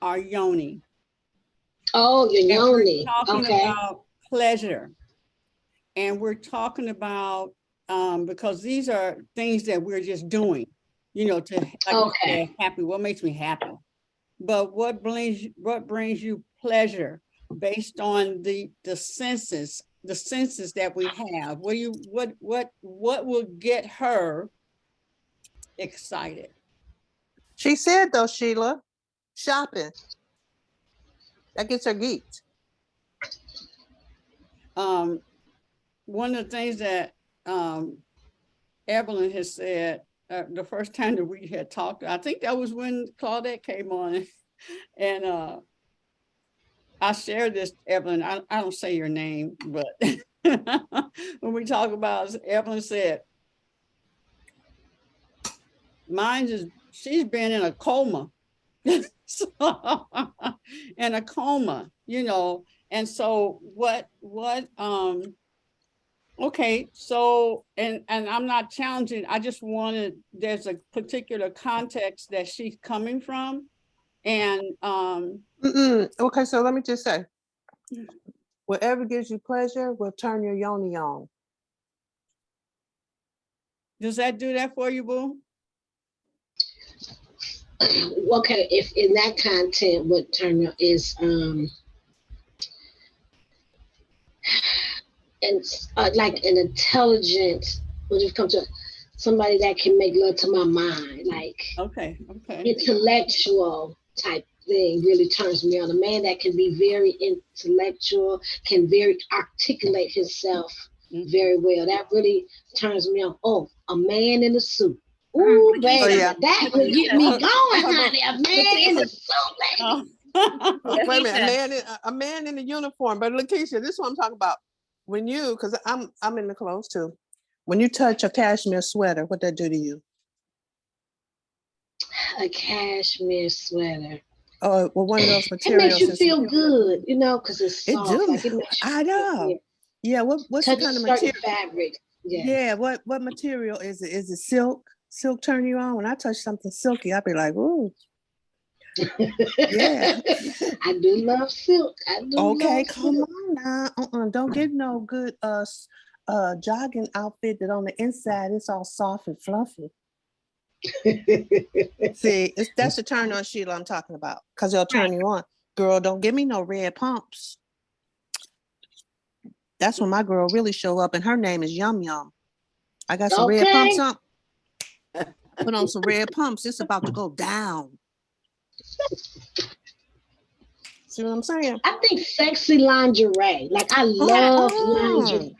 S1: our yoni.
S8: Oh, your
S1: And we're
S8: yoni.
S1: talking
S8: Okay.
S1: about pleasure. And we're talking about, because these are things that we're just doing, to, like you
S8: Okay.
S1: said, happy, what makes me happy? But what brings you pleasure based on the senses that we have? What will get her excited?
S5: She said though, Sheila, shopping. That gets her geeked.
S1: One of the things that Evelyn has said the first time that we had talked, I think that was when Claudette came on, and I shared this, Evelyn. I don't say your name, but when we talk about, Evelyn said, she's been in a coma. So, in a coma, and so okay, so and I'm not challenging, I just there's a particular context that she's coming from. And
S5: Okay, so let me just say, whatever gives you pleasure will turn your yoni on.
S1: does that do that for you, boo?
S8: Okay, if in that content, what turn is and like an intelligent, when it comes to somebody that can make love to my mind, like
S1: Okay.
S8: intellectual type thing really turns me on. A man that can be very intellectual, can very articulate himself very well. That really turns me on. Oh, a man in a suit. Ooh,
S2: Lakeisha,
S8: baby,
S5: yeah.
S8: that would get me going, honey. A man in a
S2: Lakeisha.
S8: suit, lady.
S1: Oh.
S5: Wait a minute,
S2: Lakeisha.
S5: a man in a uniform. But Lakeisha, this is what I'm talking about. When you, because I'm in the clothes too. When you touch a cashmere sweater, what that do to you?
S8: A cashmere sweater.
S5: Oh, well, one of those
S8: It makes
S5: materials
S8: you
S5: is
S8: feel good, because it's
S5: it
S8: soft.
S5: do.
S8: Like it makes you
S5: I
S8: feel
S5: know.
S8: good.
S5: Yeah, what's the
S8: Touch
S5: kind of
S8: certain
S5: material?
S8: fabric.
S5: Yeah,
S8: Yes.
S5: what material is it? Is it silk? Silk turn you on? When I touch something silky, I'll be like, ooh, yeah.
S8: I do love silk. I do
S5: Okay,
S8: love
S5: come
S8: silk.
S5: on now. Don't get no good jogging outfit that on the inside it's all soft and fluffy. See, that's the turn on, Sheila, I'm talking about, because it'll turn you on. Girl, don't give me no red pumps. That's when my girl really show up, and her name is Yum Yum. I got some red pumps
S8: Okay.
S5: on. Put on some red pumps. It's about to go down. See what I'm saying?
S8: I think sexy lingerie. Like I
S5: Yeah.
S8: love
S5: Oh.
S8: lingerie.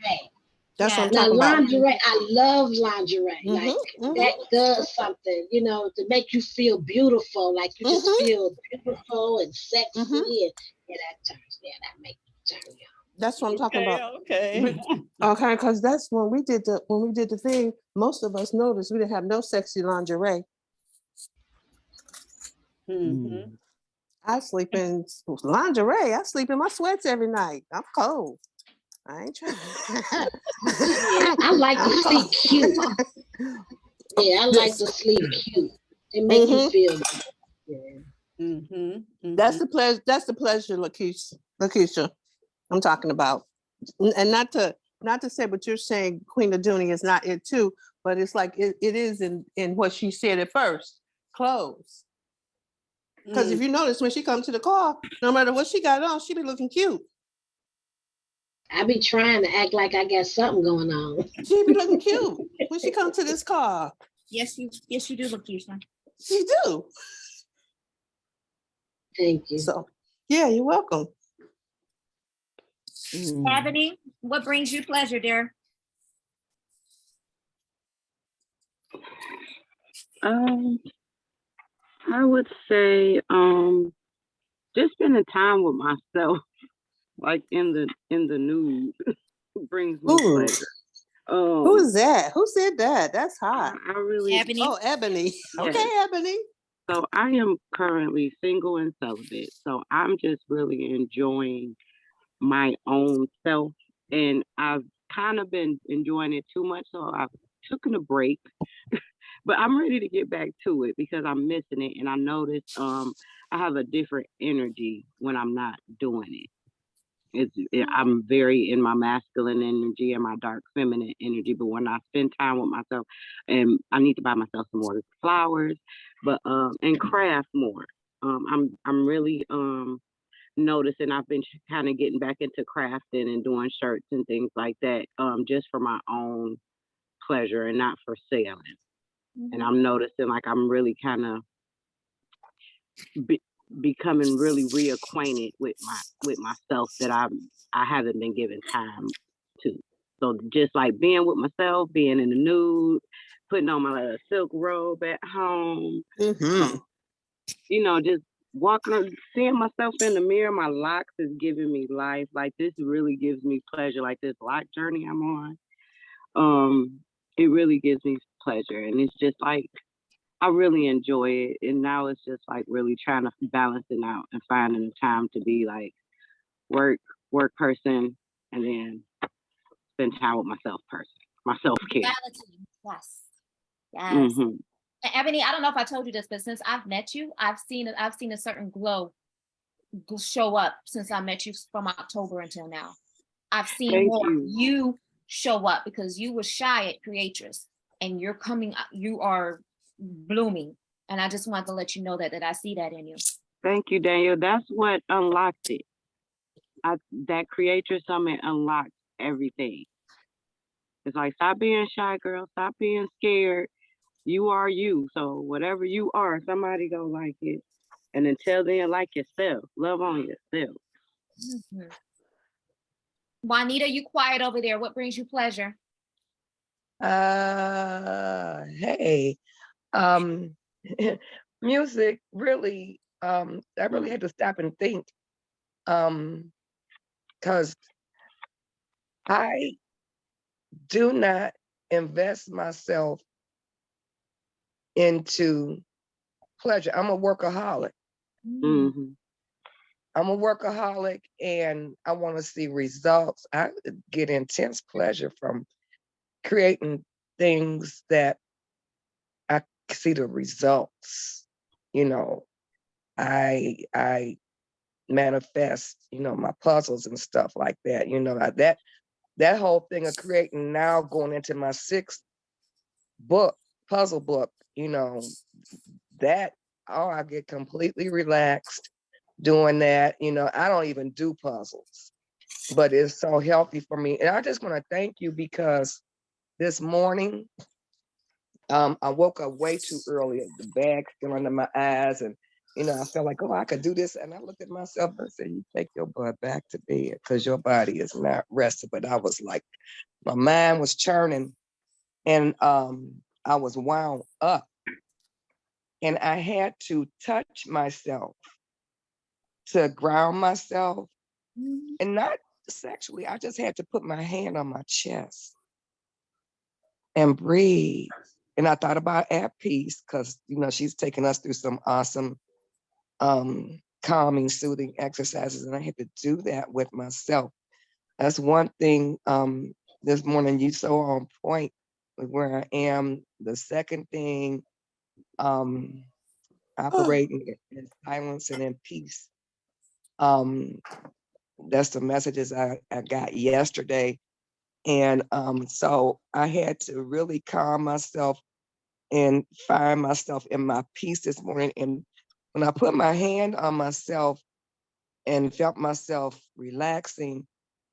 S5: That's what I'm
S2: Yeah.
S8: Now,
S5: talking about.
S8: lingerie, I love lingerie.
S5: Mhm,
S8: Like
S5: mhm,
S8: that does something, to make you feel beautiful. Like you just
S5: mhm,
S8: feel beautiful and sexy,
S5: mhm.
S8: and that makes you turn you
S5: That's what I'm talking
S1: Okay,
S5: about.
S1: okay.
S5: Okay, because that's when we did the thing. Most of us noticed we didn't have no sexy lingerie.
S1: Mhm.
S5: I sleep in lingerie. I sleep in my sweats every night. I'm cold. I ain't trying.
S8: on. Yeah, I like to
S5: I'm
S8: sleep
S5: cold.
S8: cute. Yeah, I like
S5: This.
S8: to sleep cute. It make you
S5: Mhm.
S8: feel good. Yeah.
S1: Mhm.
S5: That's
S1: Mhm.
S5: the pleasure. That's the pleasure, Lakeisha. I'm talking about, and not to say what you're saying. Queen of Dooney is not it too, but it's like it is in what she said at first. Clothes. Because if
S1: Mm.
S5: you notice when she comes to the car, no matter what she got on, she be looking cute.
S8: I be trying to act like I got something going on.
S5: She be looking cute when she comes to this car.
S2: Yes, you do, Lakeisha.
S5: She do.
S8: Thank you.
S5: So yeah, you're welcome.
S2: Ebony, what brings you pleasure, dear?
S9: Um, I would say just spending time with myself, like in the nude, brings me
S5: Ooh,
S9: pleasure.
S5: who
S9: Um,
S5: is that? Who said that? That's
S9: I,
S5: hot.
S9: I really
S2: Ebony.
S5: Oh, Ebony.
S9: yes.
S5: Okay, Ebony.
S9: So I am currently single and celibate. So I'm just really enjoying my own self, and I've kind of been enjoying it too much, so I've taken a break. But I'm ready to get back to it because I'm missing it, and I noticed I have a different energy when I'm not doing it. I'm very in my masculine energy and my dark feminine energy, but when I spend time with myself, and I need to buy myself some more flowers, but and craft more. I'm really noticing I've been kind of getting back into crafting and doing shirts and things like that, just for my own pleasure and not for selling. And I'm noticing like I'm really kind of be, becoming really reacquainted with myself that I haven't been given time to. So just like being with myself, being in the nude, putting on my silk robe at home,
S5: Mm-hmm.
S9: just walking, seeing myself in the mirror. My locks is giving me life. Like this really gives me pleasure. Like this lock journey I'm on, it really gives me pleasure, and it's just like I really enjoy it. And now it's just like really trying to balance it out and finding the time to be like work, work person, and then spend time with myself person, my self care.
S2: Reality. Yes. Yes.
S9: Hmm.
S2: And Ebony, I don't know if I told you this, but since I've met you, I've seen a certain glow show up since I met you from October until now. I've seen
S9: Thank
S2: more
S9: you.
S2: you show up because you were shy at Creatress and you're coming, you are blooming. And I just wanted to let you know that I see that in you.
S9: Thank you, Daniel. That's what unlocked it. That Creator Summit unlocked everything. It's like, stop being shy, girl. Stop being scared. You are you. So whatever you are, somebody gonna like it. And until then, like yourself. Love on yourself.
S2: Mhm. Juanita, you quiet over there. What brings you pleasure?
S10: Hey, um, music really, I really had to stop and think, because I do not invest myself into pleasure. I'm a workaholic.
S9: Hmm.
S10: I'm a workaholic and I want to see results. I get intense pleasure from creating things that I see the results. You know, I manifest, my puzzles and stuff like that. That whole thing of creating now going into my sixth book, puzzle book, that I get completely relaxed doing that. I don't even do puzzles, but it's so healthy for me. And I just want to thank you because this morning, I woke up way too early. The bag still under my eyes, and I felt like, oh, I could do this. And I looked at myself and said, you take your butt back to bed because your body is not rested. But I was like, my mind was churning and I was wound up. And I had to touch myself to ground myself and not sexually. I just had to put my hand on my chest and breathe. And I thought about at peace because, she's taking us through some awesome calming, soothing exercises. And I had to do that with myself. That's one thing this morning you so on point with where I am. The second thing, operating in silence and in peace. That's the messages I got yesterday. And so I had to really calm myself and find myself in my peace this morning. And when I put my hand on myself and felt myself relaxing,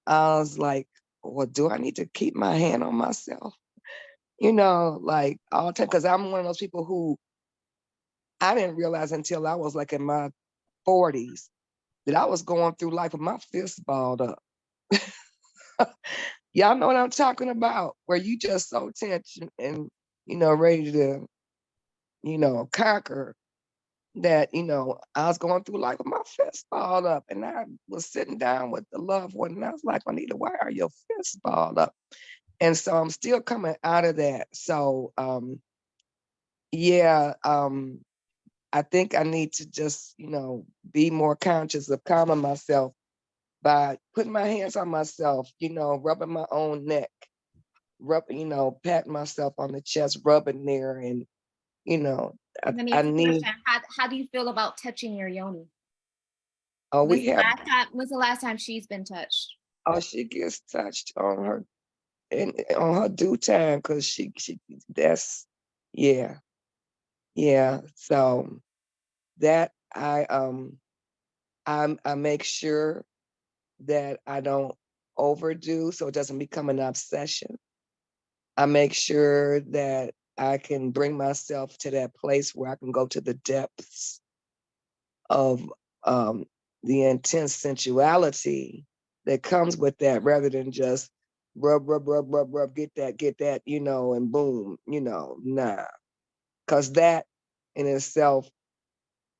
S10: I was like, well, do I need to keep my hand on myself? Like all the time, because I'm one of those people who I didn't realize until I was like in my 40s that I was going through life with my fist balled up. Y'all know what I'm talking about, where you just so tense and, ready to, conquer that, I was going through life with my fist balled up. And I was sitting down with the loved one and I was like, Juanita, why are your fists balled up? And so I'm still coming out of that. So, yeah, I think I need to just, be more conscious of calming myself by putting my hands on myself, rubbing my own neck, patting myself on the chest, rubbing there. And,
S2: Let me
S10: I
S2: ask you a
S10: need,
S2: question. How do you feel about touching your yoni?
S10: oh, we have,
S2: When's the last time she's been touched?
S10: oh, she gets touched on her, and on her due time, because that's, yeah, yeah. So that I make sure that I don't overdo so it doesn't become an obsession. I make sure that I can bring myself to that place where I can go to the depths of um, the intense sensuality that comes with that rather than just rub, rub, rub, rub, rub, get that, and boom, nah. Because that in itself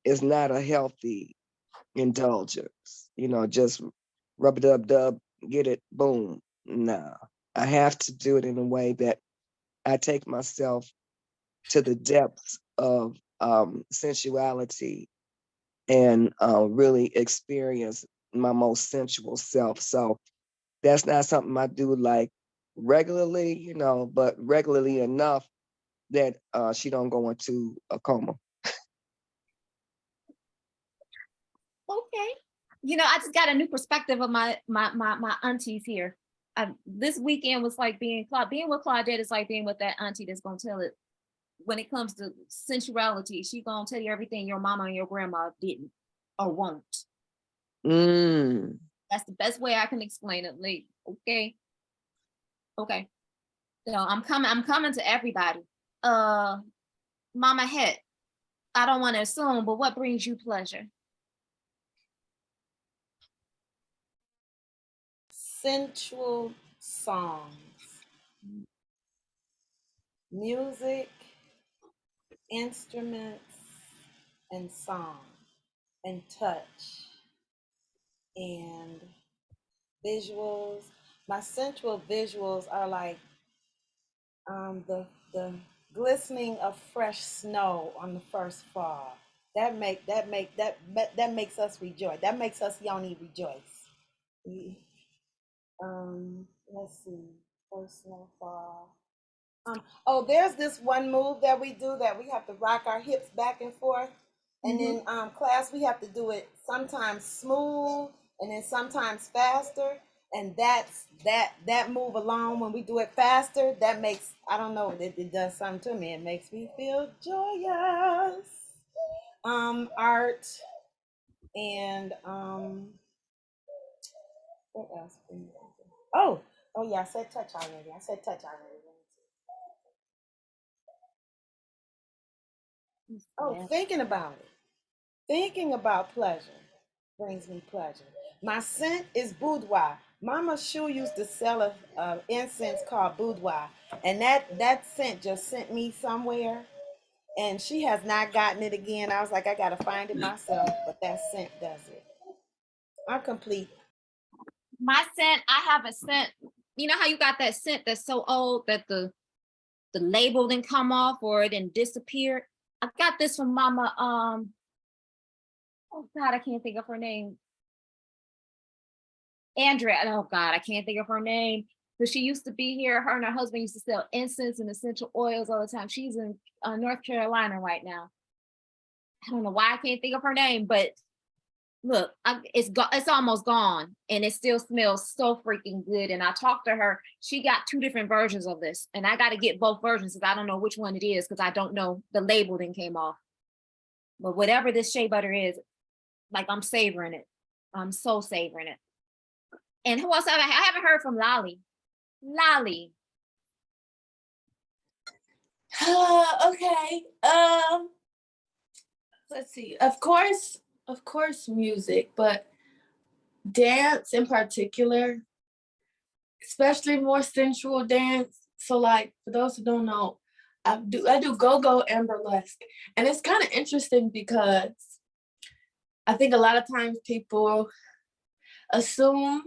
S10: is not a healthy indulgence, just rub it up, dub, get it, boom. Nah. I have to do it in a way that I take myself to the depths of sensuality and really experience my most sensual self. So that's not something I do like regularly, but regularly enough that she don't go into a coma.
S2: Okay. I just got a new perspective of my aunties here. This weekend was like being with Claudette is like being with that auntie that's gonna tell it when it comes to sensuality. She gonna tell you everything your mama and your grandma didn't or won't.
S10: Mm.
S2: That's the best way I can explain it. Like, okay. So I'm coming to everybody. Mama Het, I don't want to assume, but what brings you pleasure?
S3: Sensual songs, music, instruments, and song, and touch, and visuals. My sensual visuals are like the glistening of fresh snow on the first fall. That makes us rejoice. That makes us yoni rejoice. Let's see, first snowfall. Oh, there's this one move that we do that we have to rock our hips back and forth. And in class, we have to do it sometimes smooth and then sometimes faster. And that move alone, when we do it faster, that makes, I don't know, it does something to me. It makes me feel joyous. Art and what else? Oh, yeah, I said touch already. Oh, thinking about it. Thinking about pleasure brings me pleasure. My scent is boudoir. Mama Shu used to sell a incense called boudoir, and that scent just sent me somewhere, and she has not gotten it again. I was like, I gotta find it myself, but that scent does it. I'm complete.
S2: My scent, I have a scent. You know how you got that scent that's so old that the label didn't come off or it didn't disappear? I got this from Mama, oh God, I can't think of her name. Andrea, oh God, I can't think of her name. But she used to be here. Her and her husband used to sell incense and essential oils all the time. She's in North Carolina right now. I don't know why I can't think of her name, but look, it's almost gone, and it still smells so freaking good. And I talked to her. She got 2 different versions of this, and I got to get both versions because I don't know which one it is because I don't know, the label then came off. But whatever this shea butter is, like, I'm savoring it. I'm so savoring it. And who else? I haven't heard from Lolly. Lolly.
S11: Okay. Let's see. Of course, music, but dance in particular, especially more sensual dance. So, like, for those who don't know, I do go-go and burlesque. And it's kind of interesting because I think a lot of times people assume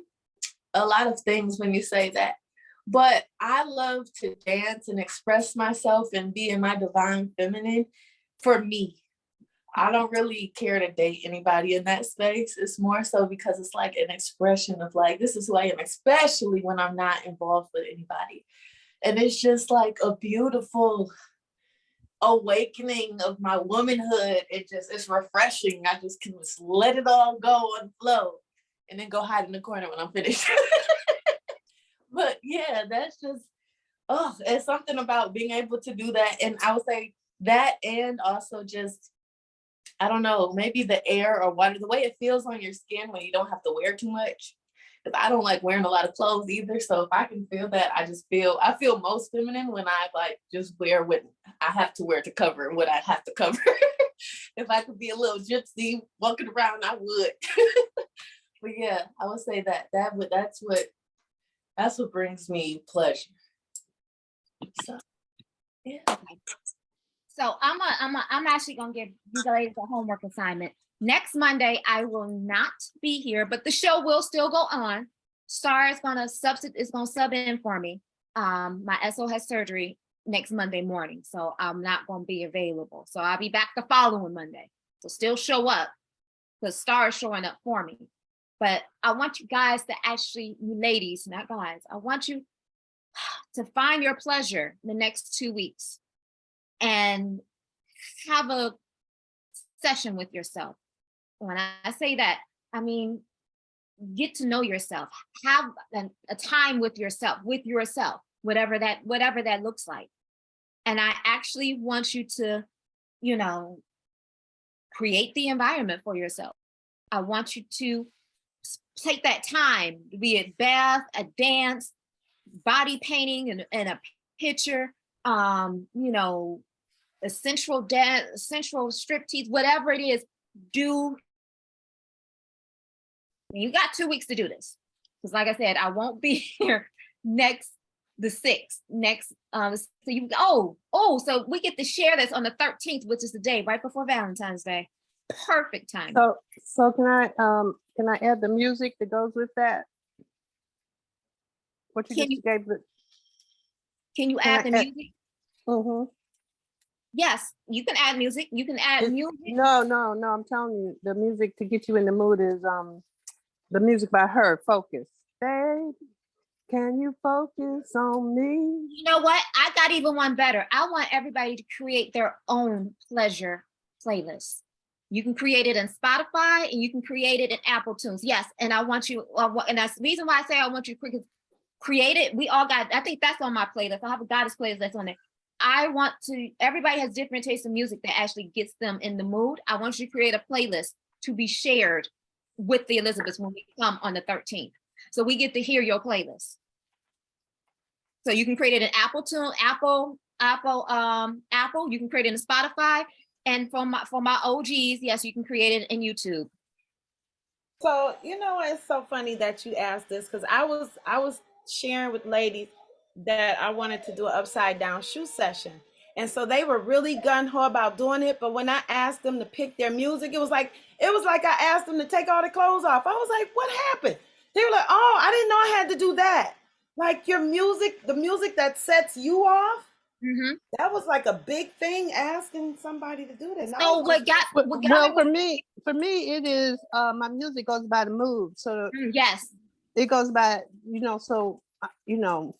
S11: a lot of things when you say that. But I love to dance and express myself and be in my divine feminine for me. I don't really care to date anybody in that space. It's more so because it's like an expression of like, this is who I am, especially when I'm not involved with anybody. And it's just like a beautiful awakening of my womanhood. It's refreshing. I just can just let it all go and flow and then go hide in the corner when I'm finished. But yeah, that's just, it's something about being able to do that. And I would say that, and also just, I don't know, maybe the air or water, the way it feels on your skin when you don't have to wear too much. Because I don't like wearing a lot of clothes either. So if I can feel that, I feel most feminine when I like just wear what I have to wear to cover what I have to cover. If I could be a little gypsy walking around, I would. But yeah, I would say that's what brings me pleasure. So yeah.
S2: So I'm actually gonna give you ladies a homework assignment. Next Monday, I will not be here, but the show will still go on. Star is gonna sub in for me. My SO has surgery next Monday morning, so I'm not gonna be available. So I'll be back the following Monday. So still show up, because Star is showing up for me. But I want you guys to actually, you ladies, not guys, I want you to find your pleasure in the next 2 weeks and have a session with yourself. When I say that, I mean, get to know yourself, have a time with yourself, whatever that looks like. And I actually want you to, create the environment for yourself. I want you to take that time, be it bath, a dance, body painting, and a picture, a sensual dance, sensual striptease, whatever it is, do. You got 2 weeks to do this. Because like I said, I won't be here the 6th. So we get to share this on the 13th, which is the day right before Valentine's Day. Perfect time.
S7: So can I add the music that goes with that? What you just gave it.
S2: Can you add the music?
S7: Mm-hmm.
S2: Yes, you can add music. You can add music.
S7: No, I'm telling you, the music to get you in the mood is the music by her, Focus. Babe, can you focus on me?
S2: You know what? I got even one better. I want everybody to create their own pleasure playlist. You can create it in Spotify and you can create it in Apple Tunes. Yes, and I want you, and that's the reason why I say I want you to create it. We all got, I think that's on my playlist. I have a goddess playlist that's on there. Everybody has different tastes of music that actually gets them in the mood. I want you to create a playlist to be shared with the Elizabeths when we come on the 13th. So we get to hear your playlist. So you can create it in Apple Tune, Apple, you can create it in Spotify. And for my OGs, yes, you can create it in YouTube.
S3: So you know, it's so funny that you asked this because I was sharing with ladies that I wanted to do an upside down shoe session, and so they were really gun ho about doing it. But when I asked them to pick their music, it was like I asked them to take all the clothes off. I was like, "What happened?" They were like, "Oh, I didn't know I had to do that." Like your music, the music that sets you off.
S2: Mhm.
S3: That was like a big thing asking somebody to do that. And I
S2: So
S3: was
S2: what
S3: just
S2: got
S5: Well,
S2: me
S5: for me, it is my music goes by the mood. So
S2: yes.
S5: it goes by, you know, so you know,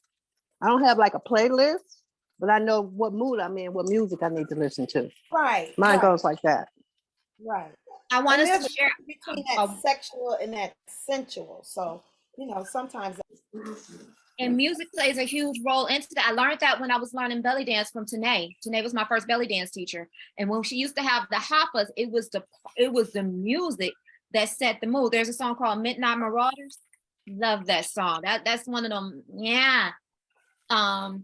S5: I don't have like a playlist, but I know what mood I'm in, what music I need to listen to.
S3: right,
S5: Mine
S3: right,
S5: goes like that.
S3: right.
S2: I want
S3: And
S2: us
S3: there's
S2: to
S3: a
S2: share.
S3: difference between that sexual and that sensual. So, you know, sometimes
S2: And music plays a huge role into that. I learned that when I was learning belly dance from Tanae. Tanae was my first belly dance teacher. And when she used to have the hoppers, it was the music that set the mood. There's a song called Midnight Marauders. Love that song. That's one of them. Yeah. What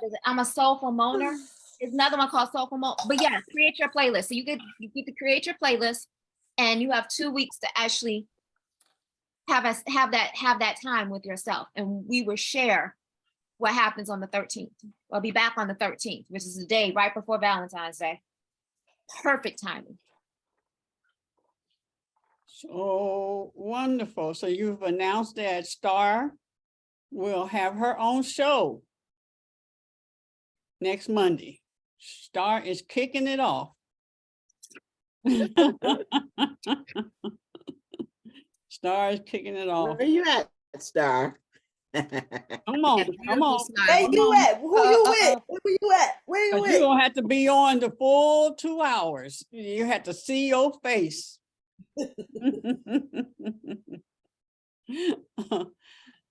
S2: is it? I'm a soulful moaner. There's another one called Soulful Moan. But yeah, create your playlist. So you get to create your playlist, and you have 2 weeks to actually have that time with yourself. And we will share what happens on the 13th. I'll be back on the 13th, which is the day right before Valentine's Day. Perfect timing.
S1: So wonderful. So you've announced that Star will have her own show next Monday. Star is kicking it off. Star is kicking it off.
S6: Where you at, Star?
S1: Come on, come on.
S3: where
S1: come
S3: you
S1: on.
S3: at? Who you with? Where you at? Where you
S1: You're
S3: with?
S1: gonna have to be on the full 2 hours. You have to see your face.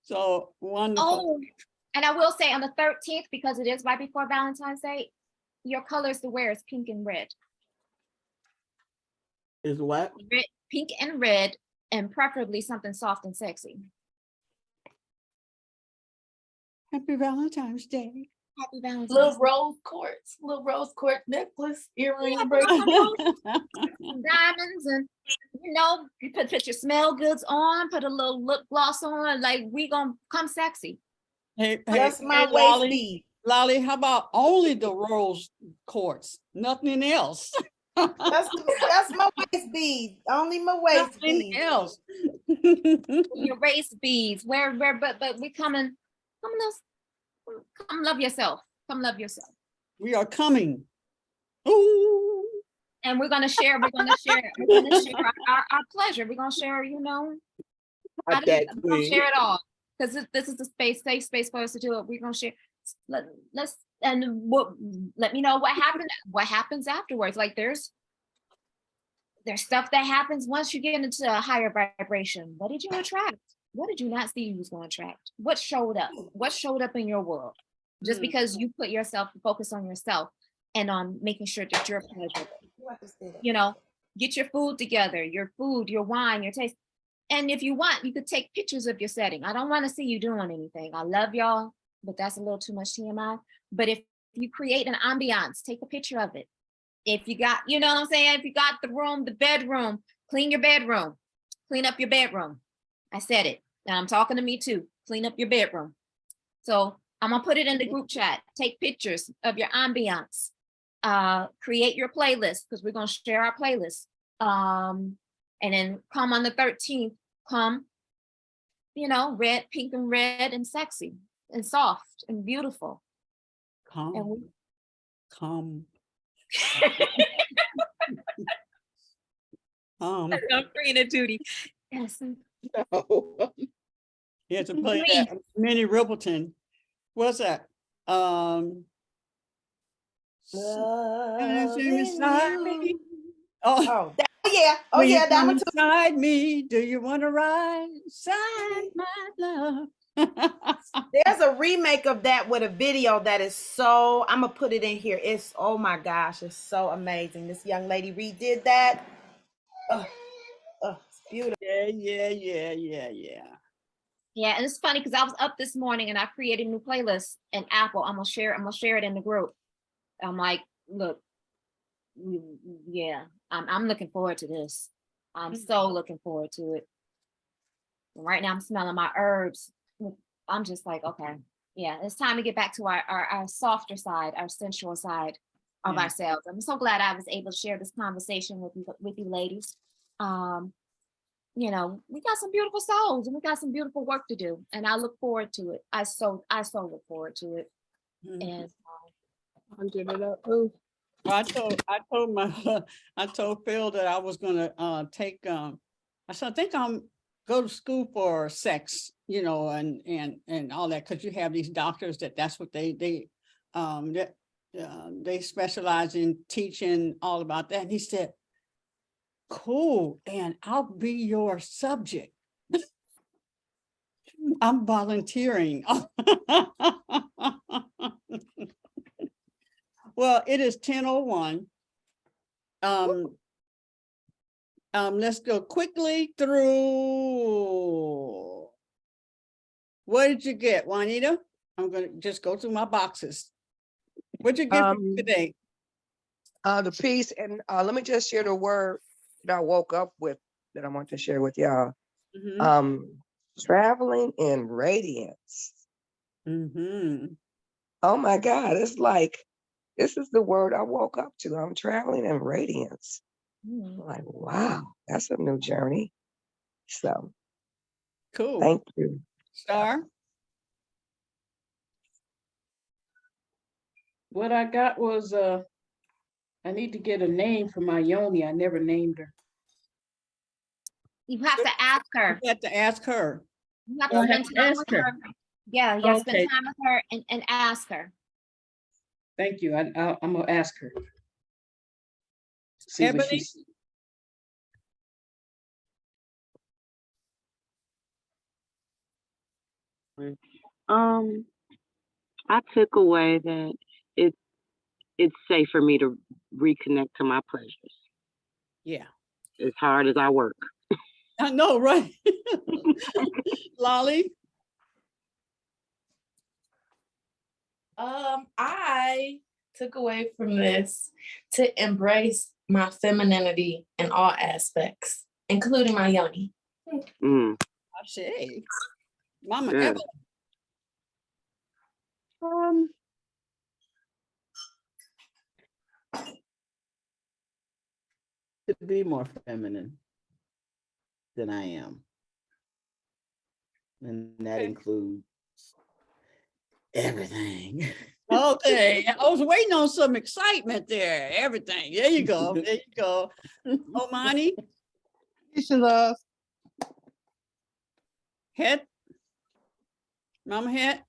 S1: So wonderful.
S2: Oh, and I will say on the 13th, because it is right before Valentine's Day, your colors to wear is pink and red.
S6: Is what?
S2: Red, pink and red, and preferably something soft and sexy.
S1: Happy Valentine's Day.
S2: Happy Valentine's
S11: Little rose quartz necklace, earring, bracelet.
S2: diamonds, and you put your smell goods on, put a little lip gloss on, like we gonna come sexy.
S1: Hey,
S3: Just my waist
S1: Lolly,
S3: bead.
S1: Lolly, how about only the rose quartz, nothing else?
S3: That's my waist bead. Only my waist
S1: Nothing
S3: bead.
S1: else.
S2: Your race beads, but we come love yourself. Come love yourself.
S1: We are coming. Ooh.
S2: And we're gonna share our pleasure. We're gonna share, we're gonna share it all. Because this is the safe space for us to do it. We're gonna share. Let me know what happens afterwards. Like there's stuff that happens once you get into a higher vibration. What did you attract? What did you not see you was going to attract? What showed up? What showed up in your world? Just because you put yourself, focus on yourself and on making sure that you're pleasurable. Get your food together, your food, your wine, your taste. And if you want, you could take pictures of your setting. I don't want to see you doing anything. I love y'all, but that's a little too much TMI. But if you create an ambiance, take a picture of it. If you got, you know what I'm saying? If you got the room, the bedroom, clean your bedroom, clean up your bedroom. I said it. Now I'm talking to me too. Clean up your bedroom. So I'm gonna put it in the group chat. Take pictures of your ambiance. Create your playlist because we're gonna share our playlist. And then come on the 13th, come, red, pink and red and sexy and soft and beautiful.
S1: Come.
S2: I'm bringing it, Judy. Yes.
S6: No.
S1: You have to play that. Minnie Rippleton. What's that? Inside me.
S3: Oh yeah. Oh
S1: when
S3: yeah.
S1: you come inside me, do you want to ride inside my love?
S3: There's a remake of that with a video that is so, I'm gonna put it in here. It's, oh my gosh, it's so amazing. This young lady redid that. It's beautiful.
S1: Yeah.
S2: Yeah, and it's funny because I was up this morning and I created a new playlist in Apple. I'm gonna share it in the group. I'm like, look, yeah, I'm looking forward to this. I'm so looking forward to it. Right now I'm smelling my herbs. I'm just like, okay, yeah, it's time to get back to our softer side, our sensual side of
S1: Yeah.
S2: ourselves. I'm so glad I was able to share this conversation with you ladies. You know, we got some beautiful souls and we got some beautiful work to do. And I look forward to it. I so look forward to it. And
S5: I'll give it up. Ooh.
S1: Well, I told Phil that I was gonna take I said I think I'm go to school for sex, you know, and all that, because you have these doctors that's what they specialize in teaching all about that. And he said, cool, and I'll be your subject. I'm volunteering. Well, it is 10:01. Let's go quickly through. What did you get, Juanita? I'm gonna just go through my boxes. What'd you get for me today?
S10: The piece, and let me just share the word that I woke up with that I want to share with y'all. Traveling in radiance. Oh my God, it's like, this is the word I woke up to. I'm traveling in radiance. I'm like, wow, that's a new journey. So
S1: Cool.
S10: thank you.
S1: Star?
S4: What I got was I need to get a name for my Yoni. I never named her.
S2: you have to ask her.
S1: You have to ask her.
S2: You have
S4: Oh,
S2: to
S4: I have
S2: spend
S4: to
S2: time
S4: ask
S2: with
S4: her.
S2: her. Yeah, you have to
S4: Okay.
S2: spend time with her and ask her.
S4: Thank you. I'm gonna ask her. See what
S1: Ebony?
S4: she's.
S9: I took away that it's safe for me to reconnect to my pleasures
S1: Yeah.
S9: as hard as I work.
S1: I know, right? Lolly?
S11: I took away from this to embrace my femininity in all aspects, including my yoni.
S1: Ashe. Mama
S9: Yeah.
S1: Evelyn.
S6: To be more feminine than I am. And that includes everything.
S1: Okay, I was waiting on some excitement there. Everything. There you go. There you go. Omani?
S5: Peace and love.
S1: Het? Mama Het?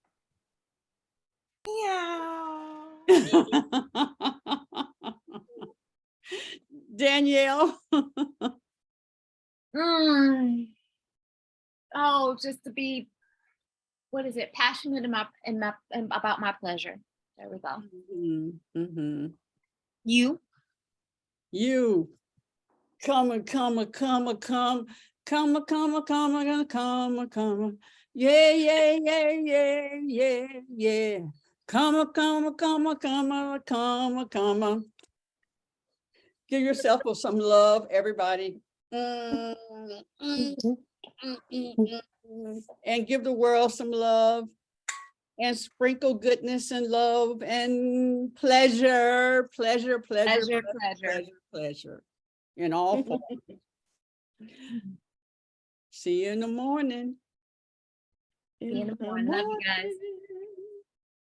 S3: Yeah.
S1: Danyelle?
S2: Oh, just to be, what is it? Passionate about my pleasure. There we go. You?
S1: You. Come. Yeah. Come. Give yourself some love, everybody. And give the world some love and sprinkle goodness and love and pleasure in all forms. See you in the morning.
S2: See you in the morning. Love you guys.